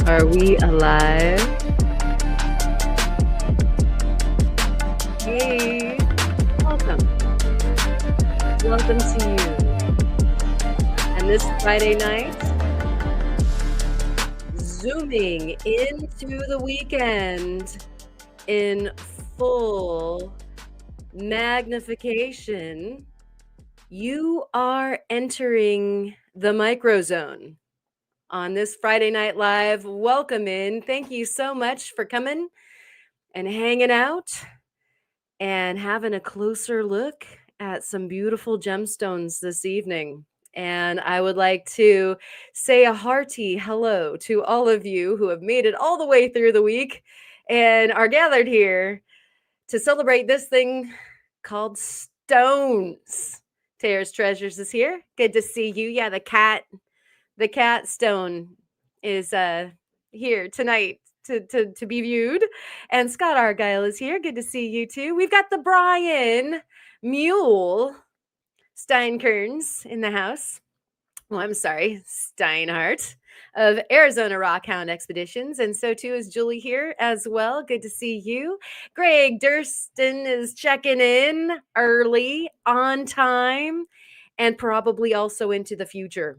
Are we alive? Hey, welcome. Welcome to you. And this Friday night, zooming into the weekend in full magnification, you are entering the microzone on this Friday Night Live. Welcome in. Thank you so much for coming and hanging out and having a closer look at some beautiful gemstones this evening. And I would like to say a hearty hello to all of you who have made it all the way through the week and are gathered here to celebrate this thing called stones. Tara's Treasures is here. Good to see you. Yeah, the cat stone is here tonight to be viewed. And Scott Argyle is here. Good to see you too. We've got the Brian Mule Steinkerns in the house. Well, I'm sorry, Steinhardt of Arizona Rockhound Expeditions. And so too is Julie here as well. Good to see you. Greg Durston is checking in early, on time, and probably also into the future.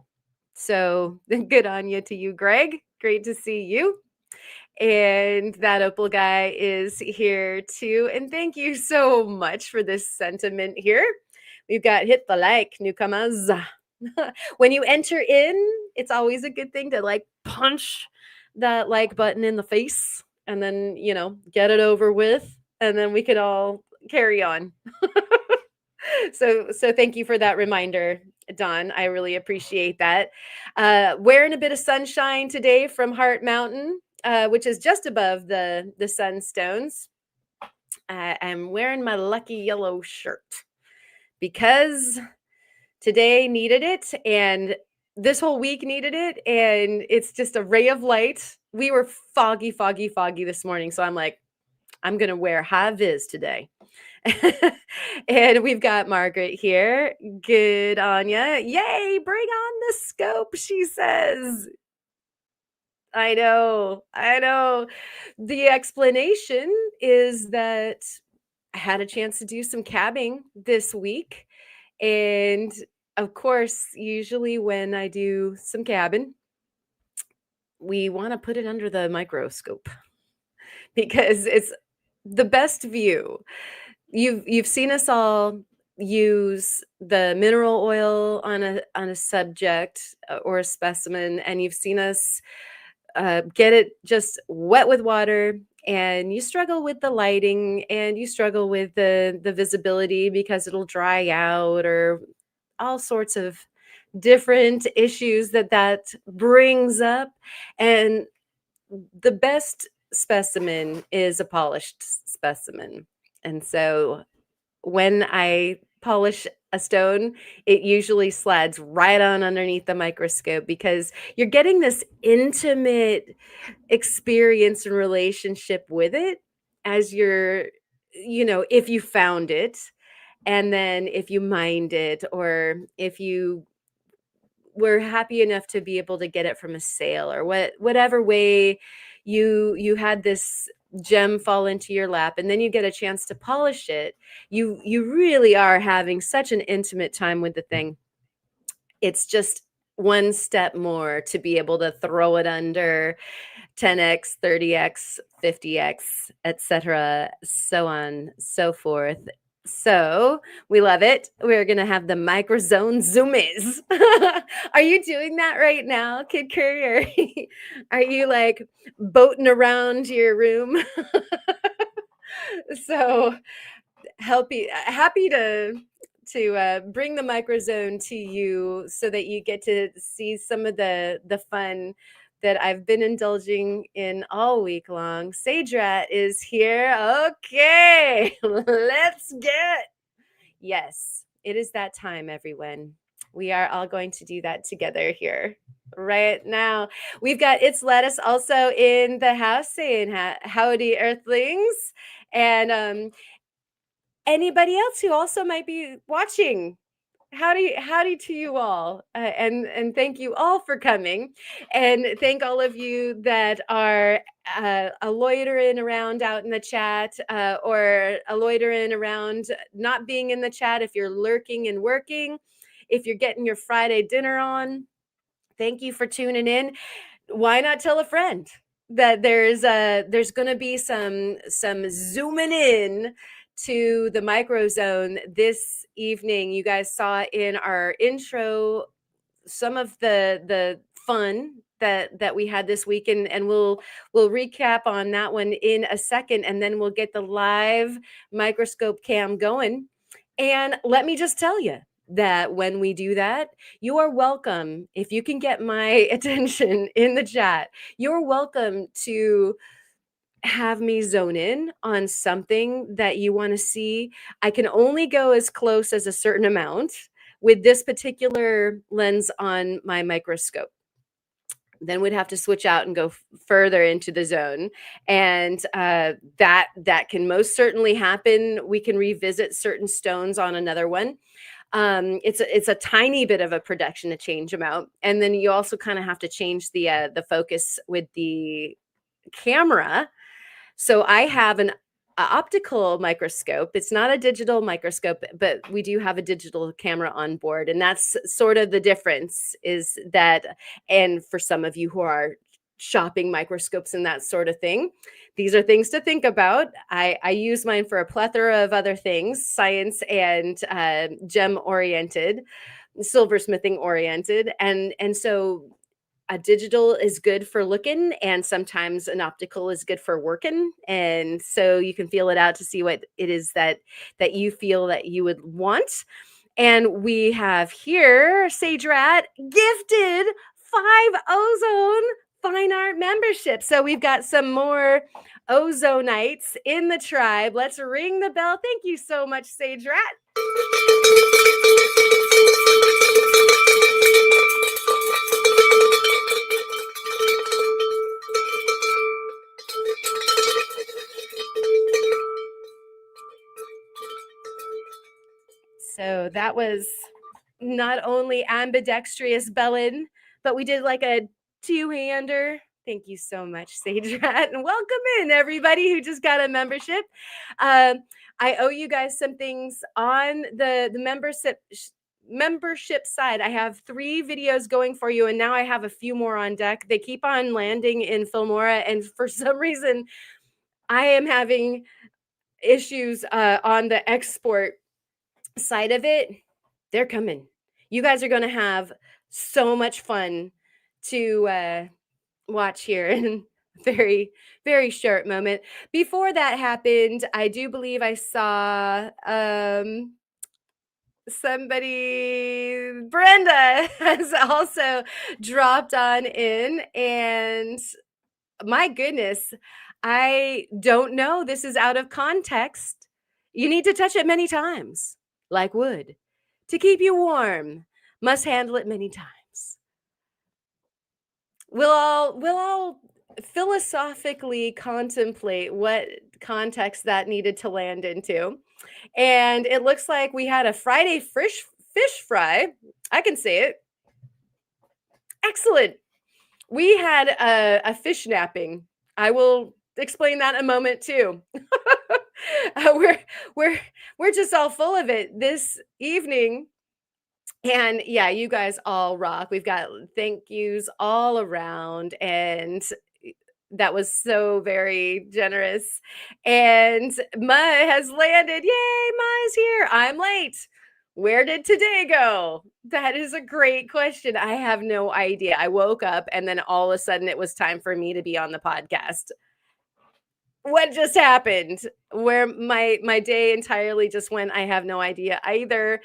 So good on you to you, Greg. Great to see you. And that Opal guy is here too. And thank you so much for this sentiment here. We've got hit the like, newcomers. When you enter in, it's always a good thing to like punch that like button in the face and then, get it over with. And then we can all carry on. So thank you for that reminder, Dawn. I really appreciate that. Wearing a bit of sunshine today from Heart Mountain, which is just above the Sunstones. I'm wearing my lucky yellow shirt because today needed it and this whole week needed it. And it's just a ray of light. We were foggy this morning. So I'm like, I'm going to wear high vis today. And we've got Margaret here. Good on ya. Yay, bring on the scope, she says. I know. The explanation is that I had a chance to do some cabbing this week. And of course, usually when I do some cabbing, we want to put it under the microscope because it's the best view. You've seen us all use the mineral oil on a subject or a specimen, and you've seen us get it just wet with water, and you struggle with the lighting and you struggle with the visibility because it'll dry out or all sorts of different issues that brings up. And the best specimen is a polished specimen. And so when I polish a stone, it usually slides right on underneath the microscope because you're getting this intimate experience and relationship with it as you're, if you found it, and then if you mined it, or if you were happy enough to be able to get it from a sale, or whatever way you had this gem fall into your lap and then you get a chance to polish it, you really are having such an intimate time with the thing. It's just one step more to be able to throw it under 10x, 30x, 50x, etc., so on, so forth. So we love it. We're going to have the MICROZONE zoomies. Are you doing that right now, Kid Curry? Are you like boating around your room? So happy to bring the microzone to you so that you get to see some of the fun that I've been indulging in all week long. Sage Rat is here. Okay, let's get. Yes, it is that time, everyone. We are all going to do that together here right now. We've got It's Lettuce also in the house saying howdy, Earthlings. And anybody else who also might be watching Howdy to you all, and thank you all for coming, and thank all of you that are a loitering around out in the chat, or a loitering around not being in the chat. If you're lurking and working, if you're getting your Friday dinner on, thank you for tuning in. Why not tell a friend that there's going to be some zooming in to the microzone this evening. You guys saw in our intro some of the fun that we had this week, and we'll recap on that one in a second, and then we'll get the live microscope cam going. And let me just tell you that when we do that, you are welcome. If you can get my attention in the chat, you're welcome to have me zone in on something that you want to see. I can only go as close as a certain amount with this particular lens on my microscope. Then we'd have to switch out and go further into the zone, and that can most certainly happen. We can revisit certain stones on another one. It's a tiny bit of a production to change them out, and then you also kind of have to change the focus with the camera. So I have an optical microscope. It's not a digital microscope, but we do have a digital camera on board, and that's sort of the difference is that. And for some of you who are shopping microscopes and that sort of thing, these are things to think about. I use mine for a plethora of other things, science and gem oriented, silversmithing oriented, and so a digital is good for looking, and sometimes an optical is good for working, and so you can feel it out to see what it is that you feel that you would want. And we have here Sage Rat gifted 5 ozone fine art memberships, so we've got some more ozonites in the tribe. Let's ring the bell. Thank you so much, Sage Rat. So that was not only ambidextrous belling, but we did like a two-hander. Thank you so much, Sage Rat, and welcome in everybody who just got a membership. I owe you guys some things on the membership side. I have 3 videos going for you, and now I have a few more on deck. They keep on landing in Filmora, and for some reason, I am having issues on the export side of it. They're coming. You guys are going to have so much fun to watch here in a very, very short moment. Before that happened, I do believe I saw somebody, Brenda, has also dropped on in, and my goodness, I don't know. This is out of context. You need to touch it many times, like wood, to keep you warm. Must handle it many times. We'll all philosophically contemplate what context that needed to land into. And it looks like we had a Friday fish fry. I can say it. Excellent. We had a fish napping. I will explain that in a moment too. We're just all full of it this evening. And yeah, you guys all rock. We've got thank yous all around, and that was so very generous. And Ma has landed. Yay, Ma's here. I'm late. Where did today go? That is a great question. I have no idea. I woke up and then all of a sudden it was time for me to be on the podcast. What just happened? Where my day entirely just went, I have no idea either.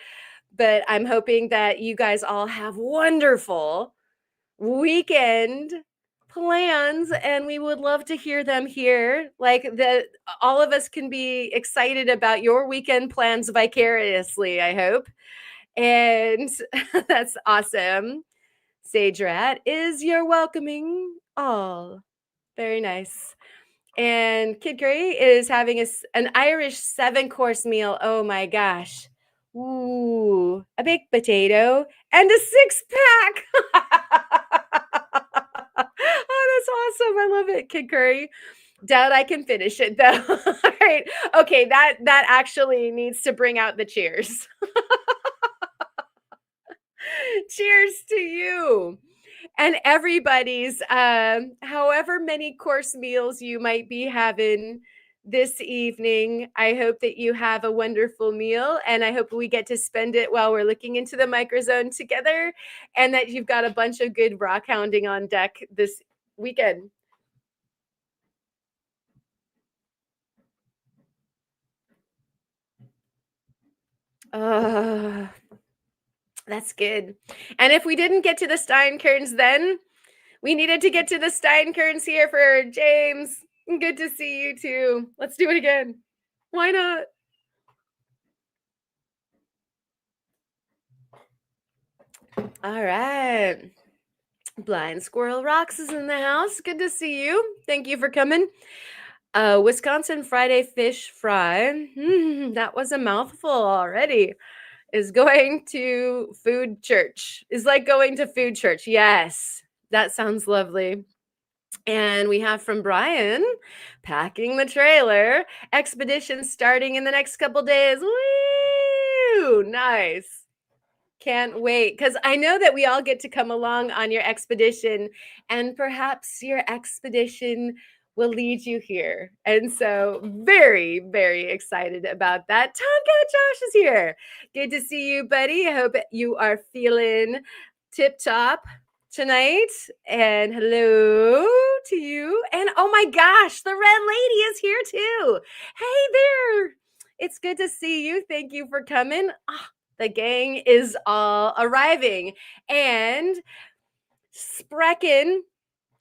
But I'm hoping that you guys all have wonderful weekend plans, and we would love to hear them here. Like that all of us can be excited about your weekend plans vicariously, I hope. And that's awesome. Sage Rat is your welcoming all. Very nice. And Kid Gray is having an Irish 7-course meal. Oh my gosh. Ooh, a baked potato and a six-pack. Oh, that's awesome. I love it, Kid Curry. Doubt I can finish it though. All right. Okay, that actually needs to bring out the cheers. Cheers to you. And everybody's however many course meals you might be having this evening. I hope that you have a wonderful meal, and I hope we get to spend it while we're looking into the microzone together, and that you've got a bunch of good rock hounding on deck this weekend. Uh, that's good. And if we didn't get to the Steinkerns then, we needed to get to the Steinkerns here for James. Good to see you too. Let's do it again. Why not? All right. Blind Squirrel Rocks is in the house. Good to see you. Thank you for coming. Wisconsin Friday Fish Fry. That was a mouthful already. Is going to food church. Is like going to food church. Yes, that sounds lovely. And we have from Brian, packing the trailer. Expedition starting in the next couple days. Woo! Nice. Can't wait, because I know that we all get to come along on your expedition, and perhaps your expedition will lead you here. And so, very, very excited about that. Tonka Josh is here. Good to see you, buddy. I hope you are feeling tip top tonight. And hello to you. And oh my gosh, the red lady is here too. Hey there. It's good to see you. Thank you for coming. The gang is all arriving. And Sprechen,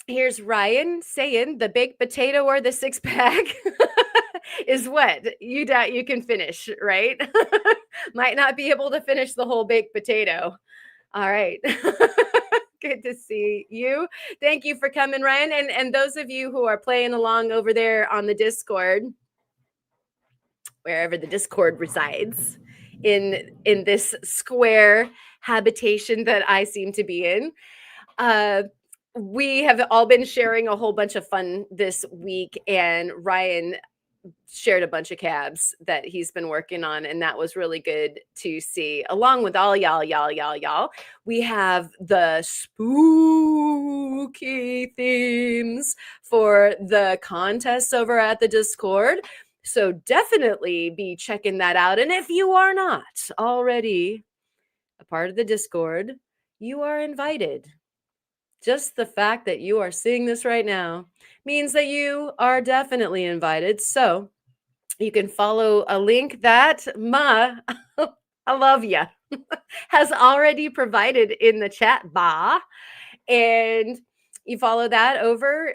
here's Ryan saying the baked potato or the six-pack is what you doubt you can finish, right? Might not be able to finish the whole baked potato. All right. Good to see you. Thank you for coming, Ryan. And those of you who are playing along over there on the Discord, wherever the Discord resides, in this square habitation that I seem to be in. We have all been sharing a whole bunch of fun this week, and Ryan shared a bunch of cabs that he's been working on, and that was really good to see. Along with all y'all, we have the spooky themes for the contests over at the Discord. So definitely be checking that out. And if you are not already a part of the Discord, you are invited. Just the fact that you are seeing this right now means that you are definitely invited. So you can follow a link that Ma, I love ya, has already provided in the chat bar. And you follow that over.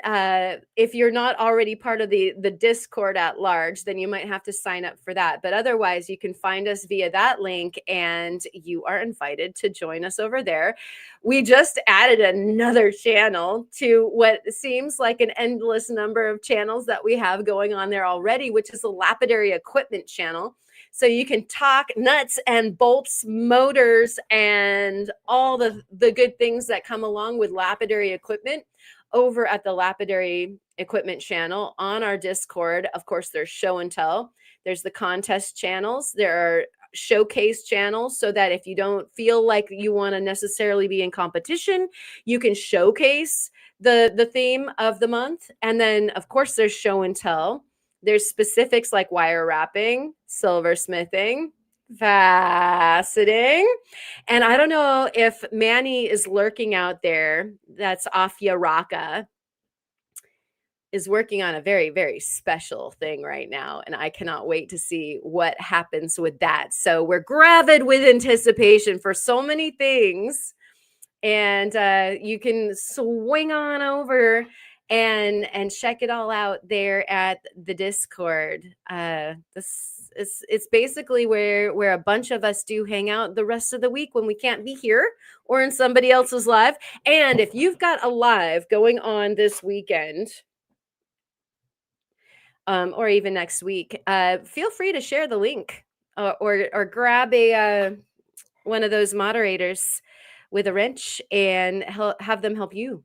If you're not already part of the Discord at large, then you might have to sign up for that. But otherwise, you can find us via that link, and you are invited to join us over there. We just added another channel to what seems like an endless number of channels that we have going on there already, which is a lapidary equipment channel. So you can talk nuts and bolts, motors, and all the good things that come along with lapidary equipment over at the lapidary equipment channel on our Discord. Of course, there's show and tell. There's the contest channels. There are showcase channels, so that if you don't feel like you want to necessarily be in competition, you can showcase the theme of the month. And then, of course, there's show and tell. There's specifics like wire wrapping, silversmithing, faceting. And I don't know if Manny is lurking out there. That's Afia Raka, is working on a very, very special thing right now. And I cannot wait to see what happens with that. So we're gravid with anticipation for so many things. And you can swing on over and check it all out there at the Discord. It's basically where a bunch of us do hang out the rest of the week when we can't be here or in somebody else's live. And if you've got a live going on this weekend, or even next week, feel free to share the link or grab a one of those moderators with a wrench and have them help you.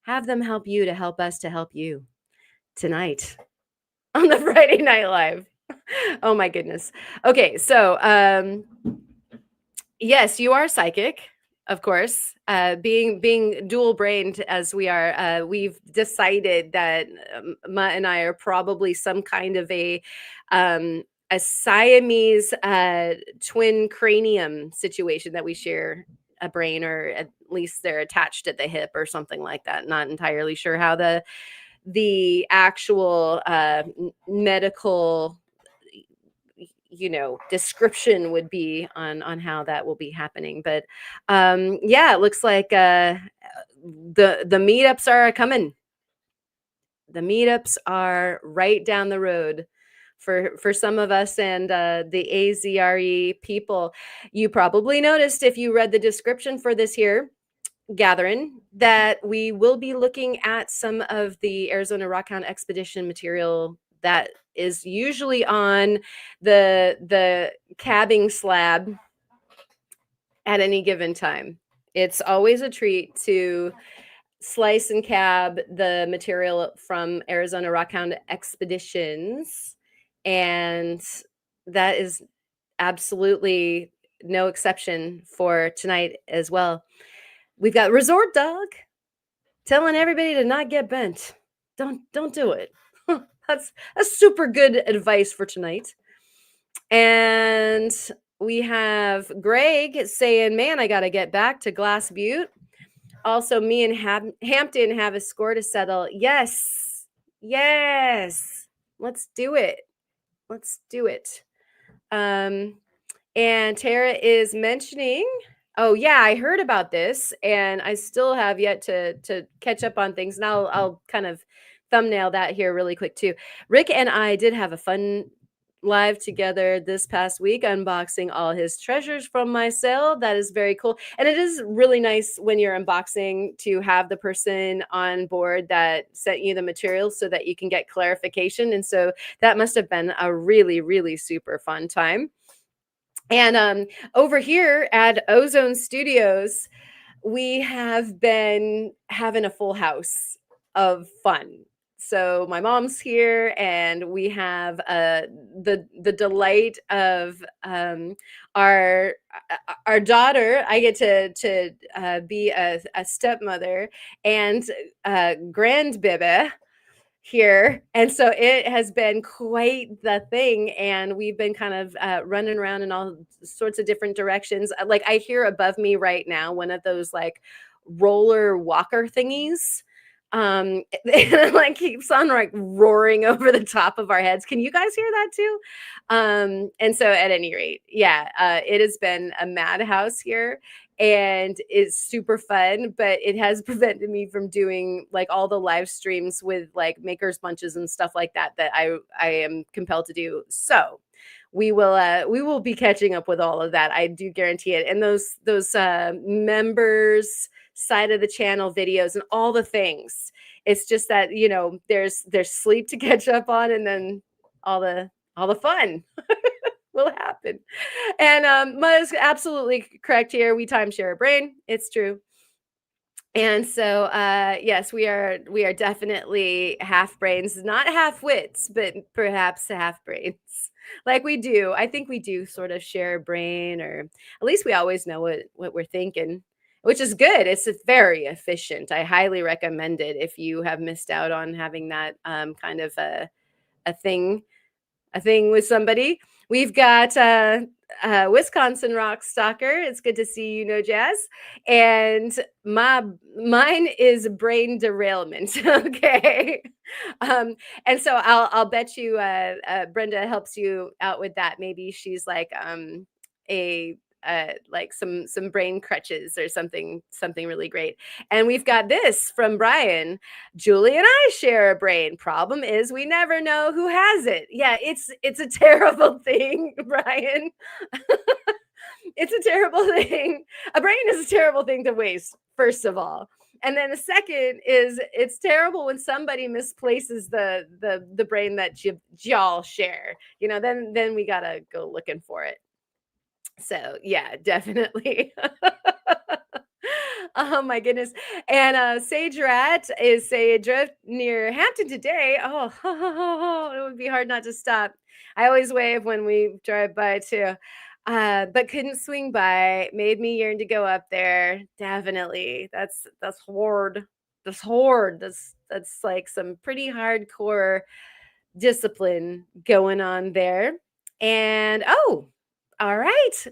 Have them help you to help us to help you tonight on the Friday Night Live. Oh my goodness. Okay, so yes, you are psychic, of course. Being dual brained as we are, we've decided that Ma and I are probably some kind of a Siamese twin cranium situation, that we share a brain, or at least they're attached at the hip or something like that. Not entirely sure how the actual medical description would be on how that will be happening, but yeah, it looks like the meetups are coming. The meetups are right down the road for some of us, and the AZRE people. You probably noticed, if you read the description for this here gathering, that we will be looking at some of the Arizona Rockhound expedition material that is usually on the cabbing slab at any given time. It's always a treat to slice and cab the material from Arizona Rockhound expeditions, and that is absolutely no exception for tonight as well. We've got Resort Dog telling everybody to not get bent. Don't do it. That's super good advice for tonight. And we have Greg saying, man, I got to get back to Glass Butte. Also, me and Hampton have a score to settle. Yes. Let's do it. And Tara is mentioning, oh yeah, I heard about this, and I still have yet to catch up on things. And I'll kind of thumbnail that here really quick too. Rick and I did have a fun live together this past week, unboxing all his treasures from my sale. That is very cool. And it is really nice when you're unboxing to have the person on board that sent you the materials so that you can get clarification. And so that must have been a really, really super fun time. And over here at Ozone Studios, we have been having a full house of fun. So my mom's here, and we have the delight of our daughter. I get to be a stepmother and grandbaby here, and so it has been quite the thing, and we've been kind of running around in all sorts of different directions. Like, I hear above me right now one of those like roller walker thingies, and it like keeps on like roaring over the top of our heads. Can you guys hear that too? And so at any rate, yeah, it has been a madhouse here, and it's super fun, but it has prevented me from doing like all the live streams with like makers bunches and stuff like that I am compelled to do. So we will be catching up with all of that. I do guarantee it. And those members side of the channel videos and all the things. It's just that, there's sleep to catch up on, and then all the fun will happen. And Muzz, absolutely correct here. We timeshare a brain. It's true. And so yes, we are definitely half brains, not half wits, but perhaps half brains. Like we do. I think we do sort of share a brain, or at least we always know what we're thinking, which is good. It's very efficient. I highly recommend it if you have missed out on having that kind of a thing with somebody. We've got Wisconsin Rock Stalker. It's good to see you, Jazz. And mine is brain derailment. Okay. And so I'll bet you Brenda helps you out with that. Maybe she's like like some brain crutches or something really great. And we've got this from Brian. Julie and I share a brain. Problem is we never know who has it. Yeah, it's a terrible thing, Brian. It's a terrible thing. A brain is a terrible thing to waste, first of all. And then the second is it's terrible when somebody misplaces the brain that y'all share. Then we gotta go looking for it. So yeah, definitely. Oh my goodness. And Sage Rat is say adrift near Hampton today. Oh, it would be hard not to stop. I always wave when we drive by too. But couldn't swing by. Made me yearn to go up there. Definitely. That's hard. That's hard. That's like some pretty hardcore discipline going on there. And all right.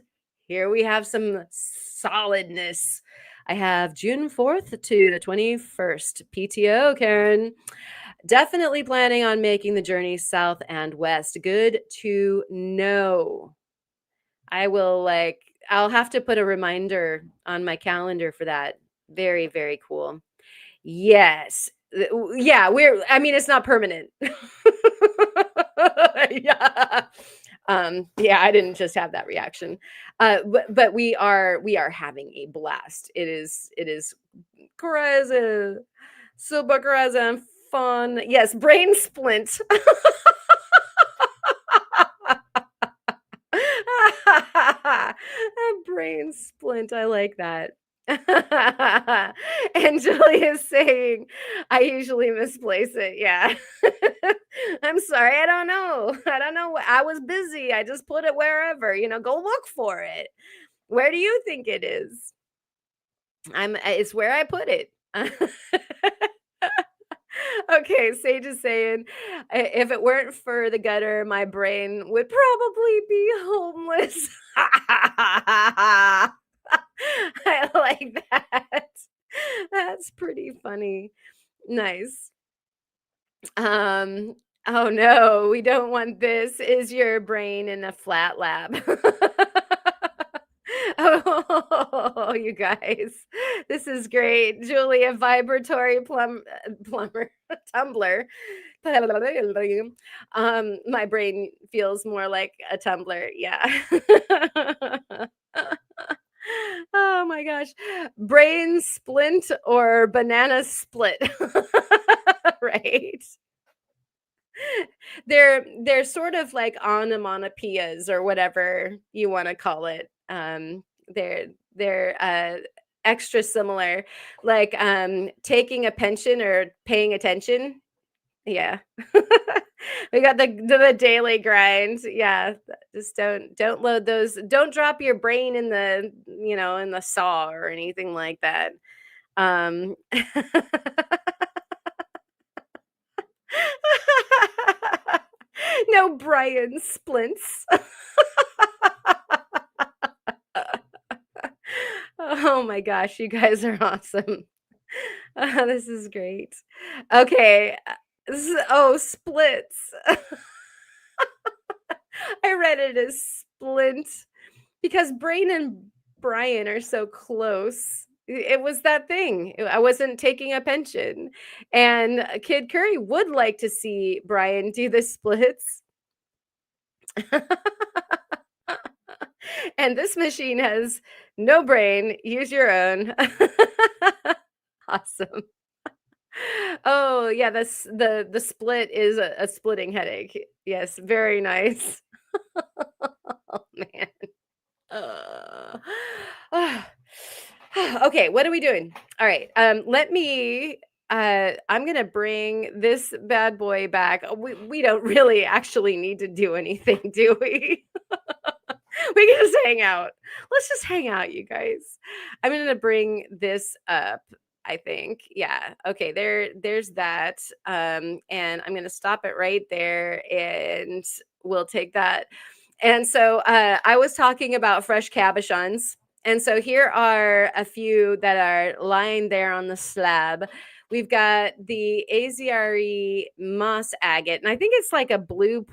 Here we have some solidness. I have June 4th to the 21st. PTO, Karen. Definitely planning on making the journey south and west. Good to know. I'll have to put a reminder on my calendar for that. Very, very cool. Yes. Yeah, it's not permanent. Yeah. Yeah, I didn't just have that reaction. But we are having a blast. It is crazy. Super crazy and fun. Yes, brain splint. A brain splint. I like that. And Julie is saying, I usually misplace it. Yeah. I'm sorry. I don't know. I don't know. I was busy. I just put it wherever, go look for it. Where do you think it is? It's where I put it. Okay, Sage is saying, if it weren't for the gutter, my brain would probably be homeless. I like that. That's pretty funny. Nice. Oh no, we don't want this. Is your brain in a flat lab? Oh, you guys, this is great. Julie, a vibratory plumber, tumbler. My brain feels more like a tumbler. Yeah. Oh my gosh. Brain splint or banana split. Right. They're sort of like onomatopoeias or whatever you want to call it. They're extra similar, like taking a pension or paying attention. Yeah. We got the daily grind. Yeah. Just don't load those. Don't drop your brain in the saw or anything like that. Um No Brian splints. Oh my gosh, you guys are awesome. This is great. Okay. Splits. I read it as splint because Brain and Brian are so close. It was that thing. I wasn't taking a pension. And Kid Curry would like to see Brian do the splits. And this machine has no brain. Use your own. Awesome. Oh, yeah, the split is a splitting headache. Yes, very nice. Oh, man. Uh, okay, what are we doing? All right, I'm gonna bring this bad boy back. We don't really actually need to do anything, do we? We can just hang out. Let's just hang out, you guys. I'm gonna bring this up. I think, yeah. Okay, there's that. And I'm gonna stop it right there, and we'll take that. And so I was talking about fresh cabochons. And so here are a few that are lying there on the slab. We've got the AZRE Moss Agate, and I think it's like a blue.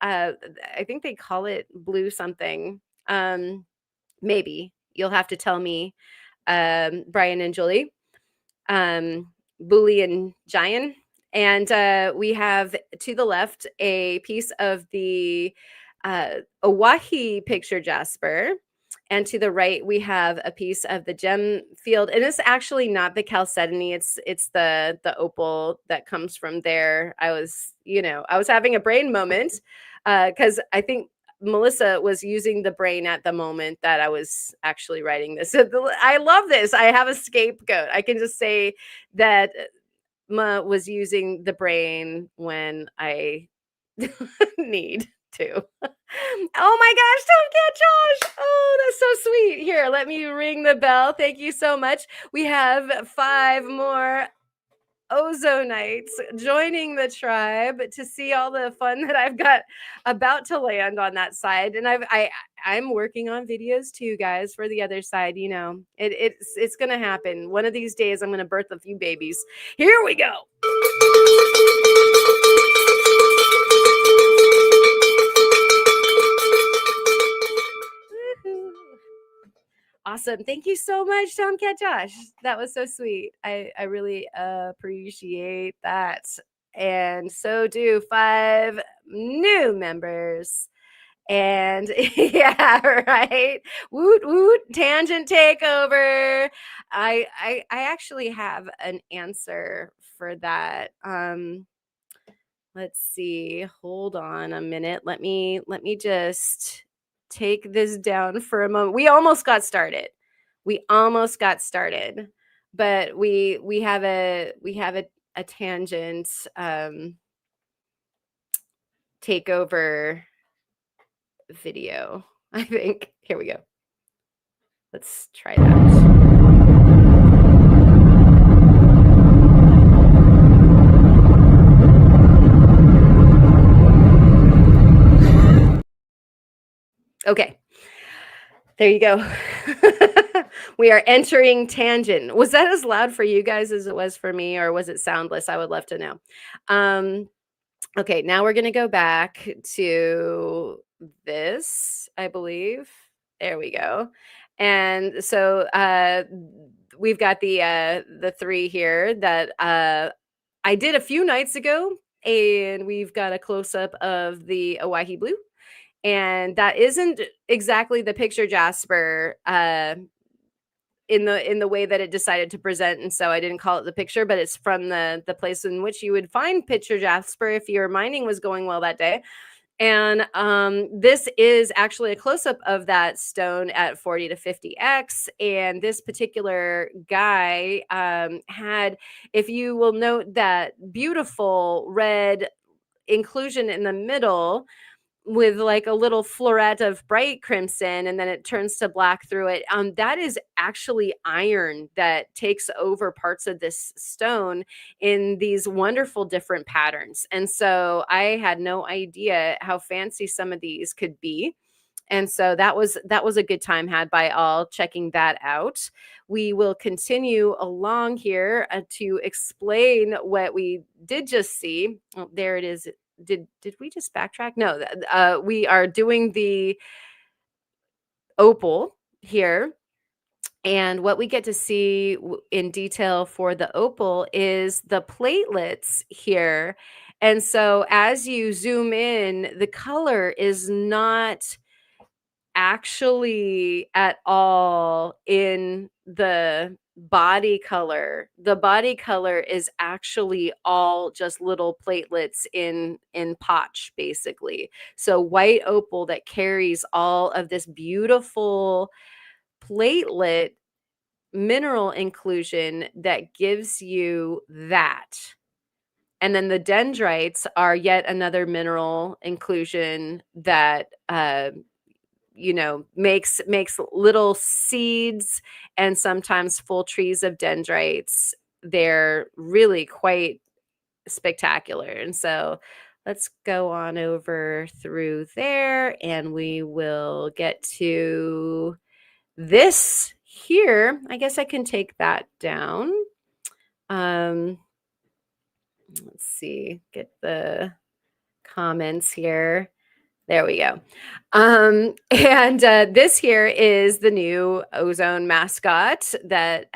I think they call it blue something. Maybe you'll have to tell me, Brian and Julie, Bully and Giant. And we have to the left a piece of the Oahe picture Jasper. And to the right, we have a piece of the gem field. And it's actually not the Chalcedony. It's the opal that comes from there. I was having a brain moment because I think Melissa was using the brain at the moment that I was actually writing this. I love this. I have a scapegoat. I can just say that Ma was using the brain when I need to. Oh my gosh, don't get Josh. Oh, that's so sweet. Here, let me ring the bell. Thank you so much. We have 5 more ozonites joining the tribe to see all the fun that I've got about to land on that side. And I'm working on videos too, guys, for the other side. You know, it's gonna happen. One of these days I'm gonna birth a few babies. Here we go. Awesome. Thank you so much, Tomcat Josh. That was so sweet. I really appreciate that. And so do 5 new members. And yeah, right. Woot woot, tangent takeover. I actually have an answer for that. Let's see. Hold on a minute. Let me just take this down for a moment. We almost got started. But we have a tangent takeover video. I think. Here we go. Let's try that. Okay. There you go. We are entering tangent. Was that as loud for you guys as it was for me, or was it soundless? I would love to know. Okay, now we're going to go back to this, I believe. There we go. And so we've got the 3 here that I did a few nights ago, and we've got a close-up of the Owyhee blue. And that isn't exactly the picture Jasper in the way that it decided to present, and so I didn't call it the picture, but it's from the place in which you would find picture Jasper if your mining was going well that day. And this is actually a close-up of that stone at 40 to 50x. And this particular guy had, if you will note, that beautiful red inclusion in the middle with like a little floret of bright crimson, and then it turns to black through it. That is actually iron that takes over parts of this stone in these wonderful different patterns. And so I had no idea how fancy some of these could be. And so that was a good time had by all checking that out. We will continue along here to explain what we did just see. Oh, there it is. Did we just backtrack? No, we are doing the opal here. And what we get to see in detail for the opal is the platelets here. And so as you zoom in, the color is not actually at all in the body color. The body color is actually all just little platelets in potch, basically. So white opal that carries all of this beautiful platelet mineral inclusion that gives you that. And then the dendrites are yet another mineral inclusion that makes little seeds and sometimes full trees of dendrites. They're really quite spectacular. And so let's go on over through there, and we will get to this here. I guess I can take that down. Let's see, get the comments here. There we go. And this here is the new ozone mascot that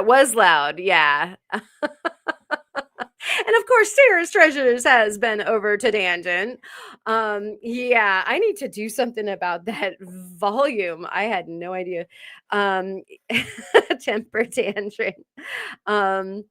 was loud. Yeah. And of course, Sarah's Treasures has been over to Tangent. Yeah, I need to do something about that volume. I had no idea. Um, Temper tantrum. Um,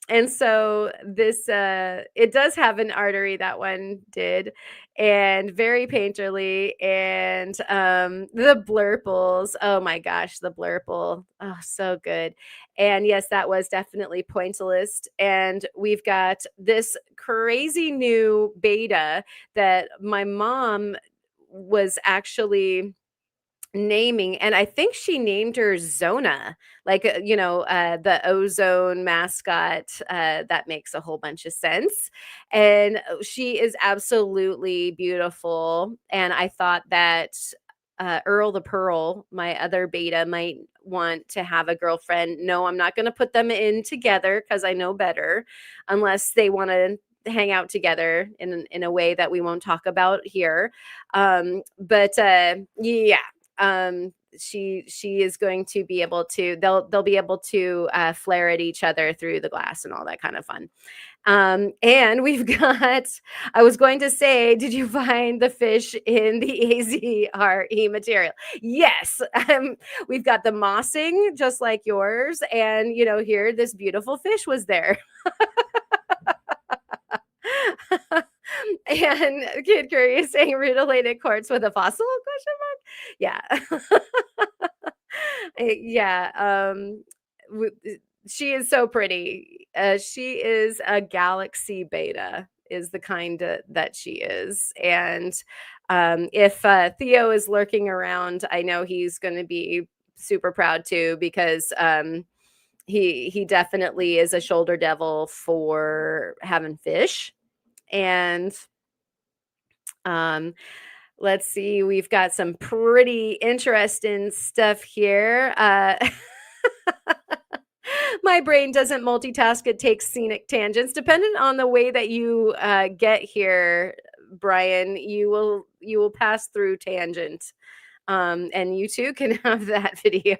and so this it does have an artery, that one did, and very painterly, and the blurples. Oh my gosh, the blurple. Oh, so good. And yes, that was definitely pointillist. And we've got this crazy new beta that my mom was actually naming, and I think she named her Zona, like, the ozone mascot. That makes a whole bunch of sense. And she is absolutely beautiful. And I thought that Earl the Pearl, my other beta, might want to have a girlfriend. No, I'm not going to put them in together because I know better, unless they want to hang out together in a way that we won't talk about here. But yeah, she is going to be able to, they'll be able to flare at each other through the glass and all that kind of fun. And we've got, I was going to say, did you find the fish in the AZRE material? Yes. We've got the mossing just like yours, and here this beautiful fish was there. And Kid Curious saying rutilated quartz with a fossil, question mark? Yeah. Yeah. She is so pretty. She is a galaxy beta, is the kind that she is. And if Theo is lurking around, I know he's going to be super proud too, because he definitely is a shoulder devil for having fish. And let's see, we've got some pretty interesting stuff here. My brain doesn't multitask, it takes scenic tangents. Depending on the way that you get here, Brian, you will pass through tangent. And you too can have that video.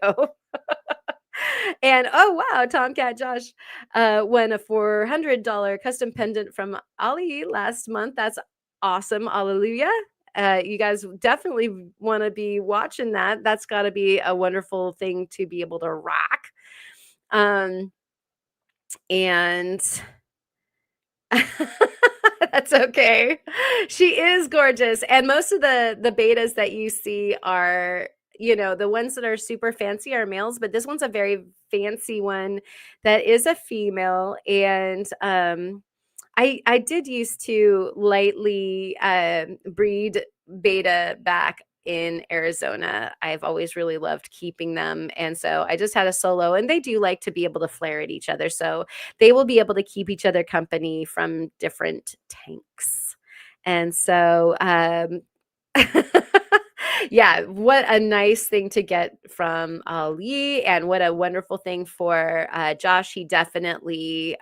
And oh wow, Tomcat Josh won a $400 custom pendant from Ali last month. That's awesome. Hallelujah. You guys definitely want to be watching that. That's got to be a wonderful thing to be able to rock. And that's okay. She is gorgeous. And most of the betas that you see are, the ones that are super fancy are males, but this one's a very fancy one that is a female. And I did used to lightly breed beta back in Arizona. I've always really loved keeping them. And so I just had a solo, and they do like to be able to flare at each other. So they will be able to keep each other company from different tanks. And so, yeah, what a nice thing to get from Ali, and what a wonderful thing for Josh. He definitely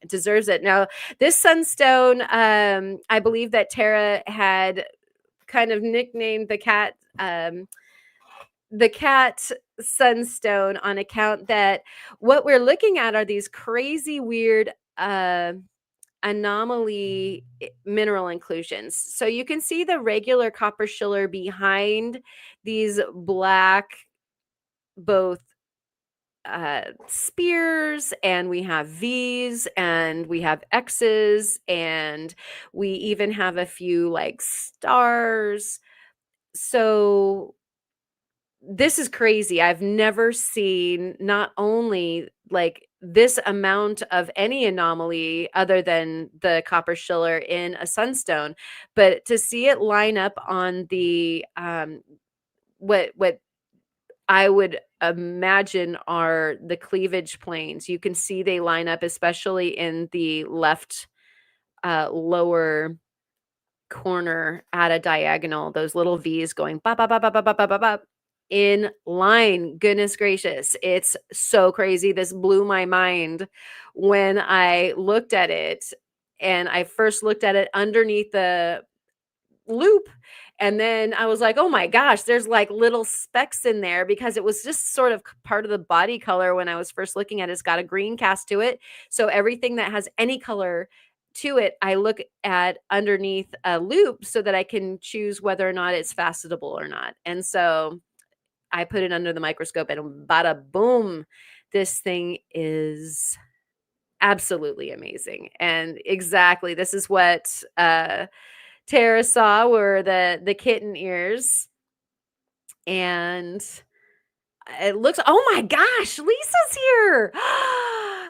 deserves it. Now, this sunstone, I believe that Tara had kind of nicknamed the cat sunstone, on account that what we're looking at are these crazy weird anomaly mineral inclusions. So you can see the regular copper schiller behind these black, both spears, and we have V's, and we have X's, and we even have a few like stars. So this is crazy. I've never seen not only like this amount of any anomaly other than the copper schiller in a sunstone, but to see it line up on the what I would imagine are the cleavage planes. You can see they line up, especially in the left lower corner at a diagonal, those little V's going bop, bop, bop, bop, bop, bop, bop, bop, in line. Goodness gracious. It's so crazy. This blew my mind when I looked at it. And I first looked at it underneath the loop. And then I was like, oh my gosh, there's like little specks in there because it was just sort of part of the body color when I was first looking at it. It's got a green cast to it. So everything that has any color to it, I look at underneath a loop so that I can choose whether or not it's facetable or not. And so I put it under the microscope and bada boom, this thing is absolutely amazing. And exactly, this is what Tara saw were the kitten ears. And it looks, oh my gosh, Lisa's here.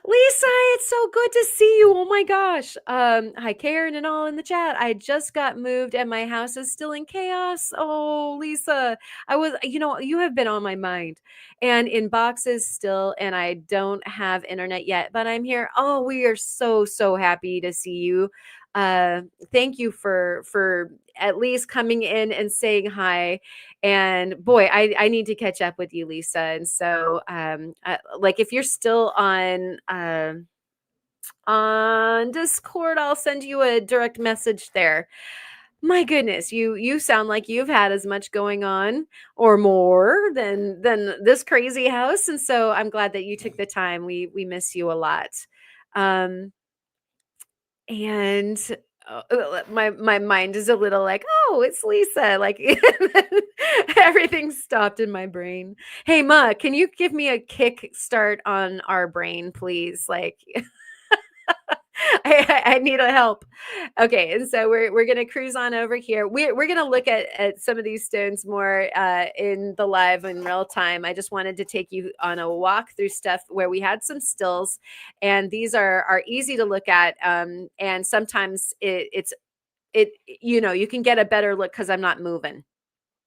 Lisa, it's so good to see you. Oh my gosh. Hi, Karen and all in the chat. I just got moved and my house is still in chaos. Oh, Lisa, you have been on my mind and in boxes still, and I don't have internet yet, but I'm here. Oh, we are so, so happy to see you. Thank you for at least coming in and saying hi. And boy, I need to catch up with you, Lisa. And so, like if you're still on Discord, I'll send you a direct message there. My goodness, you sound like you've had as much going on or more than this crazy house. And so I'm glad that you took the time. We miss you a lot. And my mind is a little like, oh, it's Lisa. Like everything stopped in my brain. Hey, Ma, can you give me a kick start on our brain, please? Like, I need a help. Okay, and so we're gonna cruise on over here. We're gonna look at some of these stones more in the live in real time. I just wanted to take you on a walk through stuff where we had some stills, and these are easy to look at. And sometimes it's you can get a better look because I'm not moving.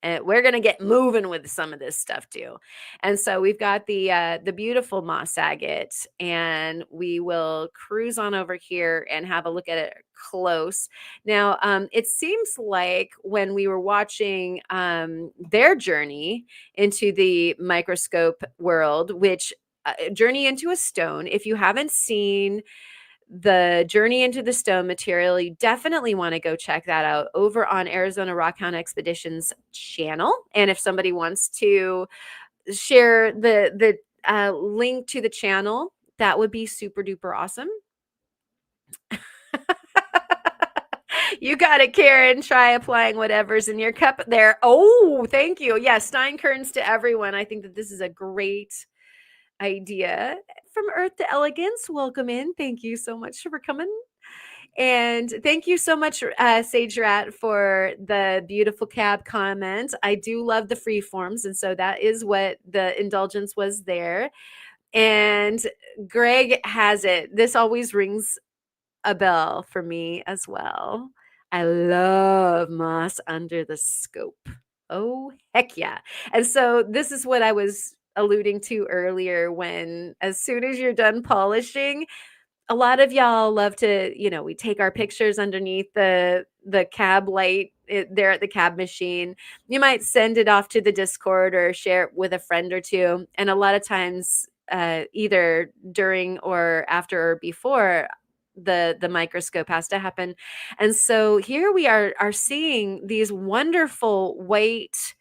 And we're gonna get moving with some of this stuff too. And so we've got the beautiful Moss Agate, and we will cruise on over here and have a look at it close. Now, it seems like when we were watching their journey into the microscope world, which journey into a stone, if you haven't seen the Journey into the Stone material, you definitely want to go check that out over on Arizona Rockhound Expeditions channel. And if somebody wants to share the link to the channel, that would be super duper awesome. You got it, Karen. Try applying whatever's in your cup there. Oh, thank you. Yeah, Steinkerns to everyone. I think that this is a great idea. From Earth to Elegance, welcome in. Thank you so much for coming. And thank you so much, Sage Rat, for the beautiful cab comment. I do love the free forms, and so that is what the indulgence was there. And Greg has it. This always rings a bell for me as well. I love moss under the scope. Oh, heck yeah. And so this is what I was alluding to earlier when as soon as you're done polishing, a lot of y'all love to, we take our pictures underneath the cab light there at the cab machine. You might send it off to the Discord or share it with a friend or two. And a lot of times, either during or after or before the microscope has to happen. And so here we are seeing these wonderful white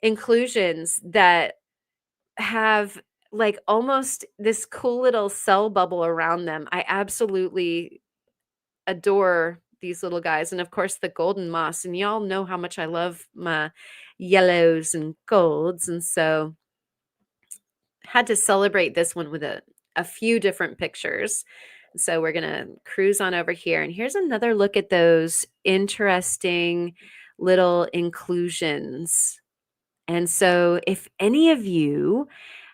inclusions that have like almost this cool little cell bubble around them. I absolutely adore these little guys. And of course, the golden moss. And y'all know how much I love my yellows and golds. And so had to celebrate this one with a few different pictures. So we're going to cruise on over here. And here's another look at those interesting little inclusions. And so if any of you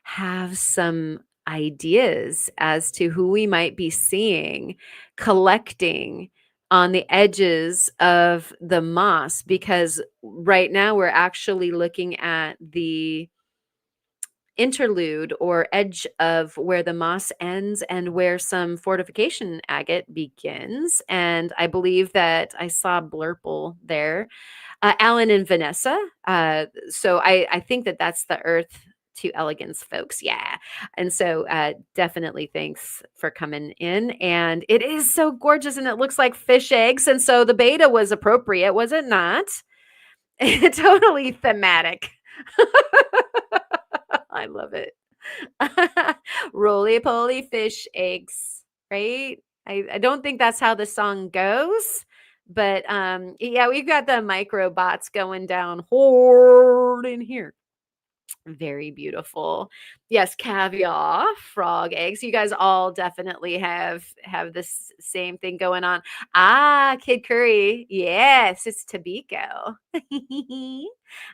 have some ideas as to who we might be seeing collecting on the edges of the moss, because right now we're actually looking at the interlude or edge of where the moss ends and where some fortification agate begins. And I believe that I saw Blurple there. Alan and Vanessa. So I think that that's the Earth to elegance folks. Yeah. And so definitely thanks for coming in. And it is so gorgeous and it looks like fish eggs. And so the beta was appropriate, was it not? Totally thematic. I love it. Roly-poly fish eggs, right? I don't think that's how the song goes, but yeah, we've got the microbots going down hard in here. Very beautiful. Yes, caviar, frog eggs. You guys all definitely have this same thing going on. Ah, Kid Curry. Yes, it's Tobacco.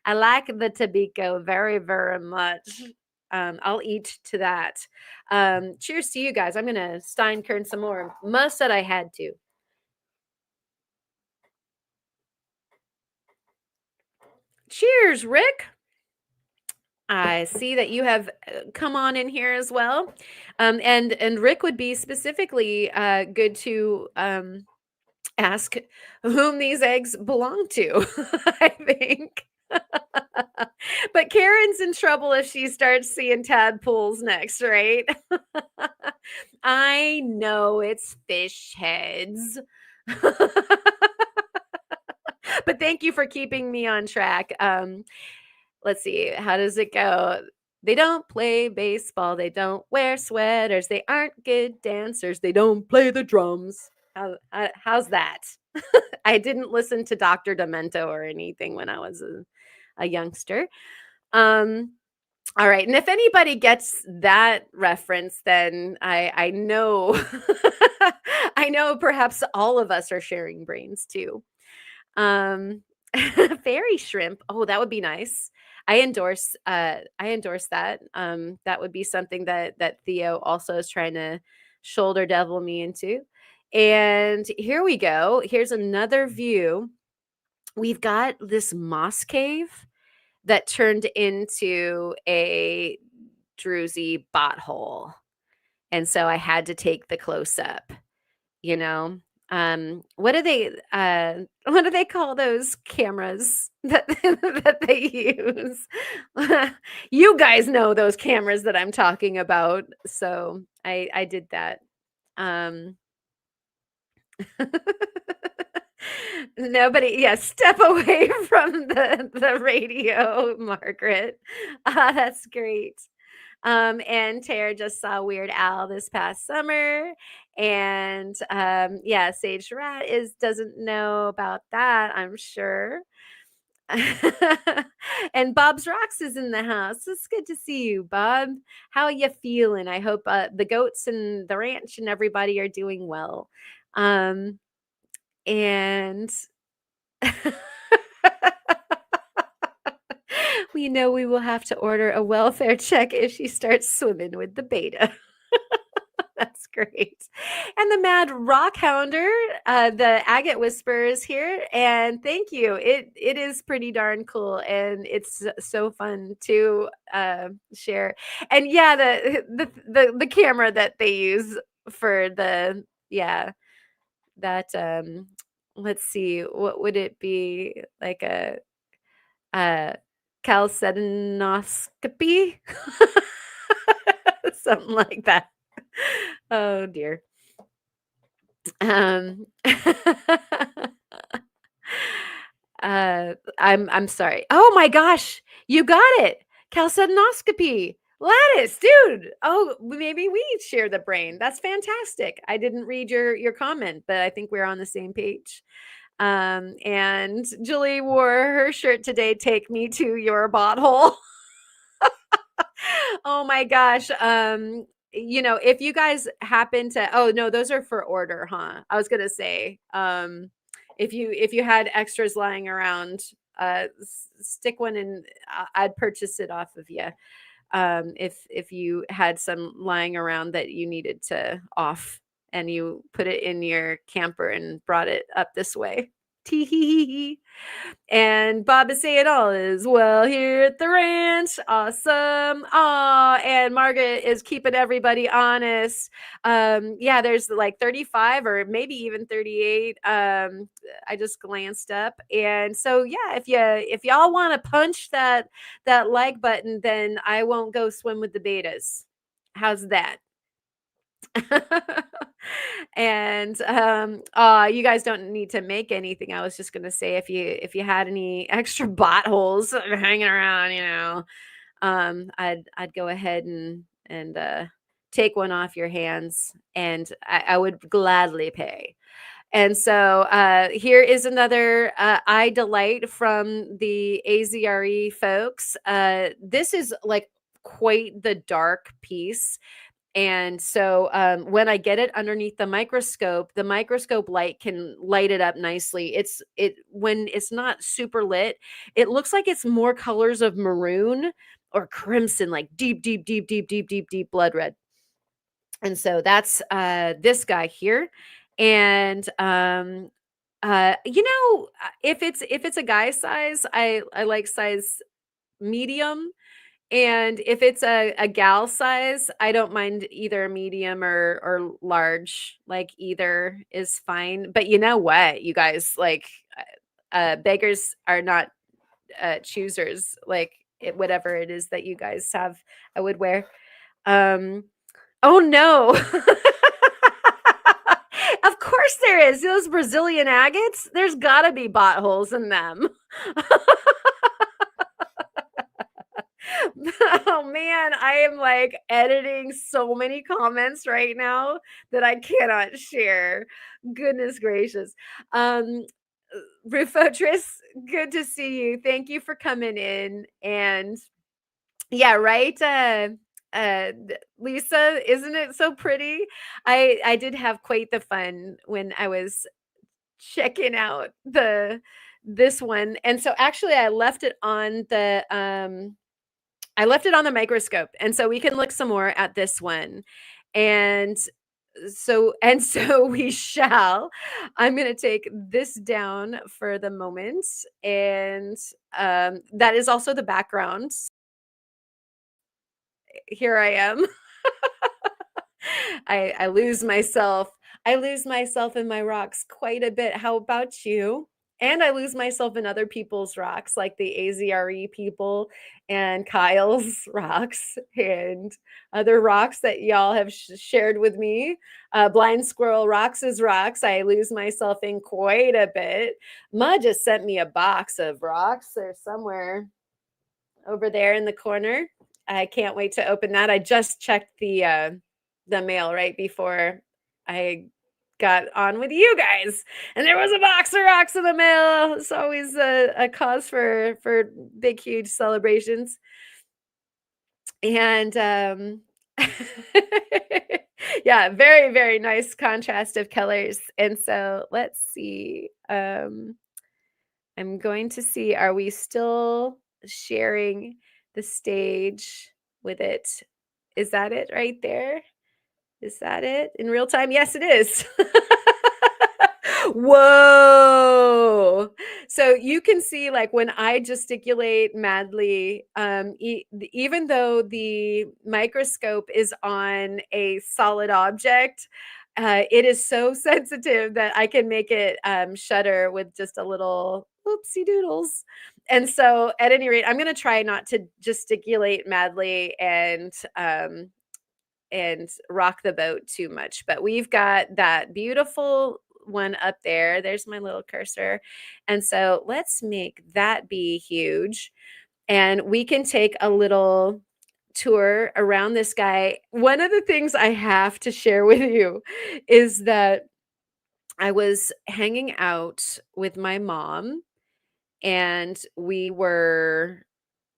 I like the Tobacco very, very much. I'll eat to that. Cheers to you guys. I'm gonna Steinkern some more. Must said I had to. Cheers, Rick. I see that you have come on in here as well. And Rick would be specifically good to ask whom these eggs belong to, I think. But Karen's in trouble if she starts seeing tadpoles next, right? I know it's fish heads. But thank you for keeping me on track. Let's see, how does it go? They don't play baseball. They don't wear sweaters. They aren't good dancers. They don't play the drums. How's that? I didn't listen to Dr. Demento or anything when I was a youngster. All right. And if anybody gets that reference, then I know I know perhaps all of us are sharing brains too. Fairy shrimp. Oh, that would be nice. I endorse that. That would be something that Theo also is trying to shoulder devil me into. And here we go. Here's another view. We've got this moss cave that turned into a druzy botthole. And so I had to take the close up, you know. What do they call those cameras that that they use? You guys know those cameras that I'm talking about. So I did that. Nobody, yeah, step away from the radio, Margaret. That's great. And Tara just saw Weird Al this past summer. And yeah, Sage Rat doesn't know about that, I'm sure. And Bob's Rocks is in the house. It's good to see you, Bob. How are you feeling? I hope the goats and the ranch and everybody are doing well. And we know we will have to order a welfare check if she starts swimming with the beta. That's great. And the Mad Rockhounder, the Agate Whisperer is here, and thank you. It is pretty darn cool, and it's so fun to share. And yeah, the camera that they use for the that let's see, what would it be, like a chalcedonoscopy? Something like that. Oh dear. I'm sorry. Oh my gosh, you got it. Chalcedonoscopy. Lattice, dude. Oh, maybe we share the brain. That's fantastic. I didn't read your comment, but I think we're on the same page. And Julie wore her shirt today. Take me to your botthole. Oh my gosh. If you guys happen to, oh no, those are for order, huh? I was gonna say, if you had extras lying around, stick one in. I'd purchase it off of you. If you had some lying around that you needed to off, and you put it in your camper and brought it up this way. Tee hee hee. And Bob is saying all is well here at the ranch. Awesome. Aw, and Margaret is keeping everybody honest. Yeah, there's like 35 or maybe even 38. I just glanced up. And so yeah, if y'all want to punch that like button, then I won't go swim with the betas. How's that? And you guys don't need to make anything. I was just gonna say if you had any extra bot holes hanging around, I'd go ahead and take one off your hands, and I would gladly pay. And so here is another I Delight from the AZRE folks. This is like quite the dark piece. And so when I get it underneath the microscope light can light it up nicely. When it's not super lit, it looks like it's more colors of maroon or crimson, like deep, deep, deep, deep, deep, deep, deep blood red. And so that's this guy here. And if it's a guy size, I like size medium. And if it's a gal size, I don't mind either medium or large. Like either is fine. But you know what, you guys, like beggars are not choosers. Like whatever it is that you guys have, I would wear. Oh no. Of course there is. Those Brazilian agates, there's got to be bot holes in them. Oh man, I am like editing so many comments right now that I cannot share. Goodness gracious. Rufotris, good to see you. Thank you for coming in. And yeah, right. Lisa, isn't it so pretty? I did have quite the fun when I was checking out this one. And so actually I left it on the microscope. And so we can look some more at this one. And so we shall. I'm going to take this down for the moment. And that is also the background. Here I am. I lose myself. I lose myself in my rocks quite a bit. How about you? And I lose myself in other people's rocks, like the AZRE people and Kyle's rocks and other rocks that y'all have shared with me. Blind Squirrel Rocks' rocks. I lose myself in quite a bit. Ma just sent me a box of rocks. They're somewhere over there in the corner. I can't wait to open that. I just checked the mail right before I got on with you guys, and there was a box of rocks in the mail. It's always a cause for big, huge celebrations. And yeah, very, very nice contrast of colors. And so let's see. I'm going to see, are we still sharing the stage with it? Is that it right there? Is that it in real time? Yes, it is. Whoa. So you can see, like, when I gesticulate madly, even though the microscope is on a solid object, it is so sensitive that I can make it shudder with just a little oopsie doodles. And so at any rate, I'm going to try not to gesticulate madly and rock the boat too much. But we've got that beautiful one up there. There's my little cursor. And so let's make that be huge. And we can take a little tour around this guy. One of the things I have to share with you is that I was hanging out with my mom, and we were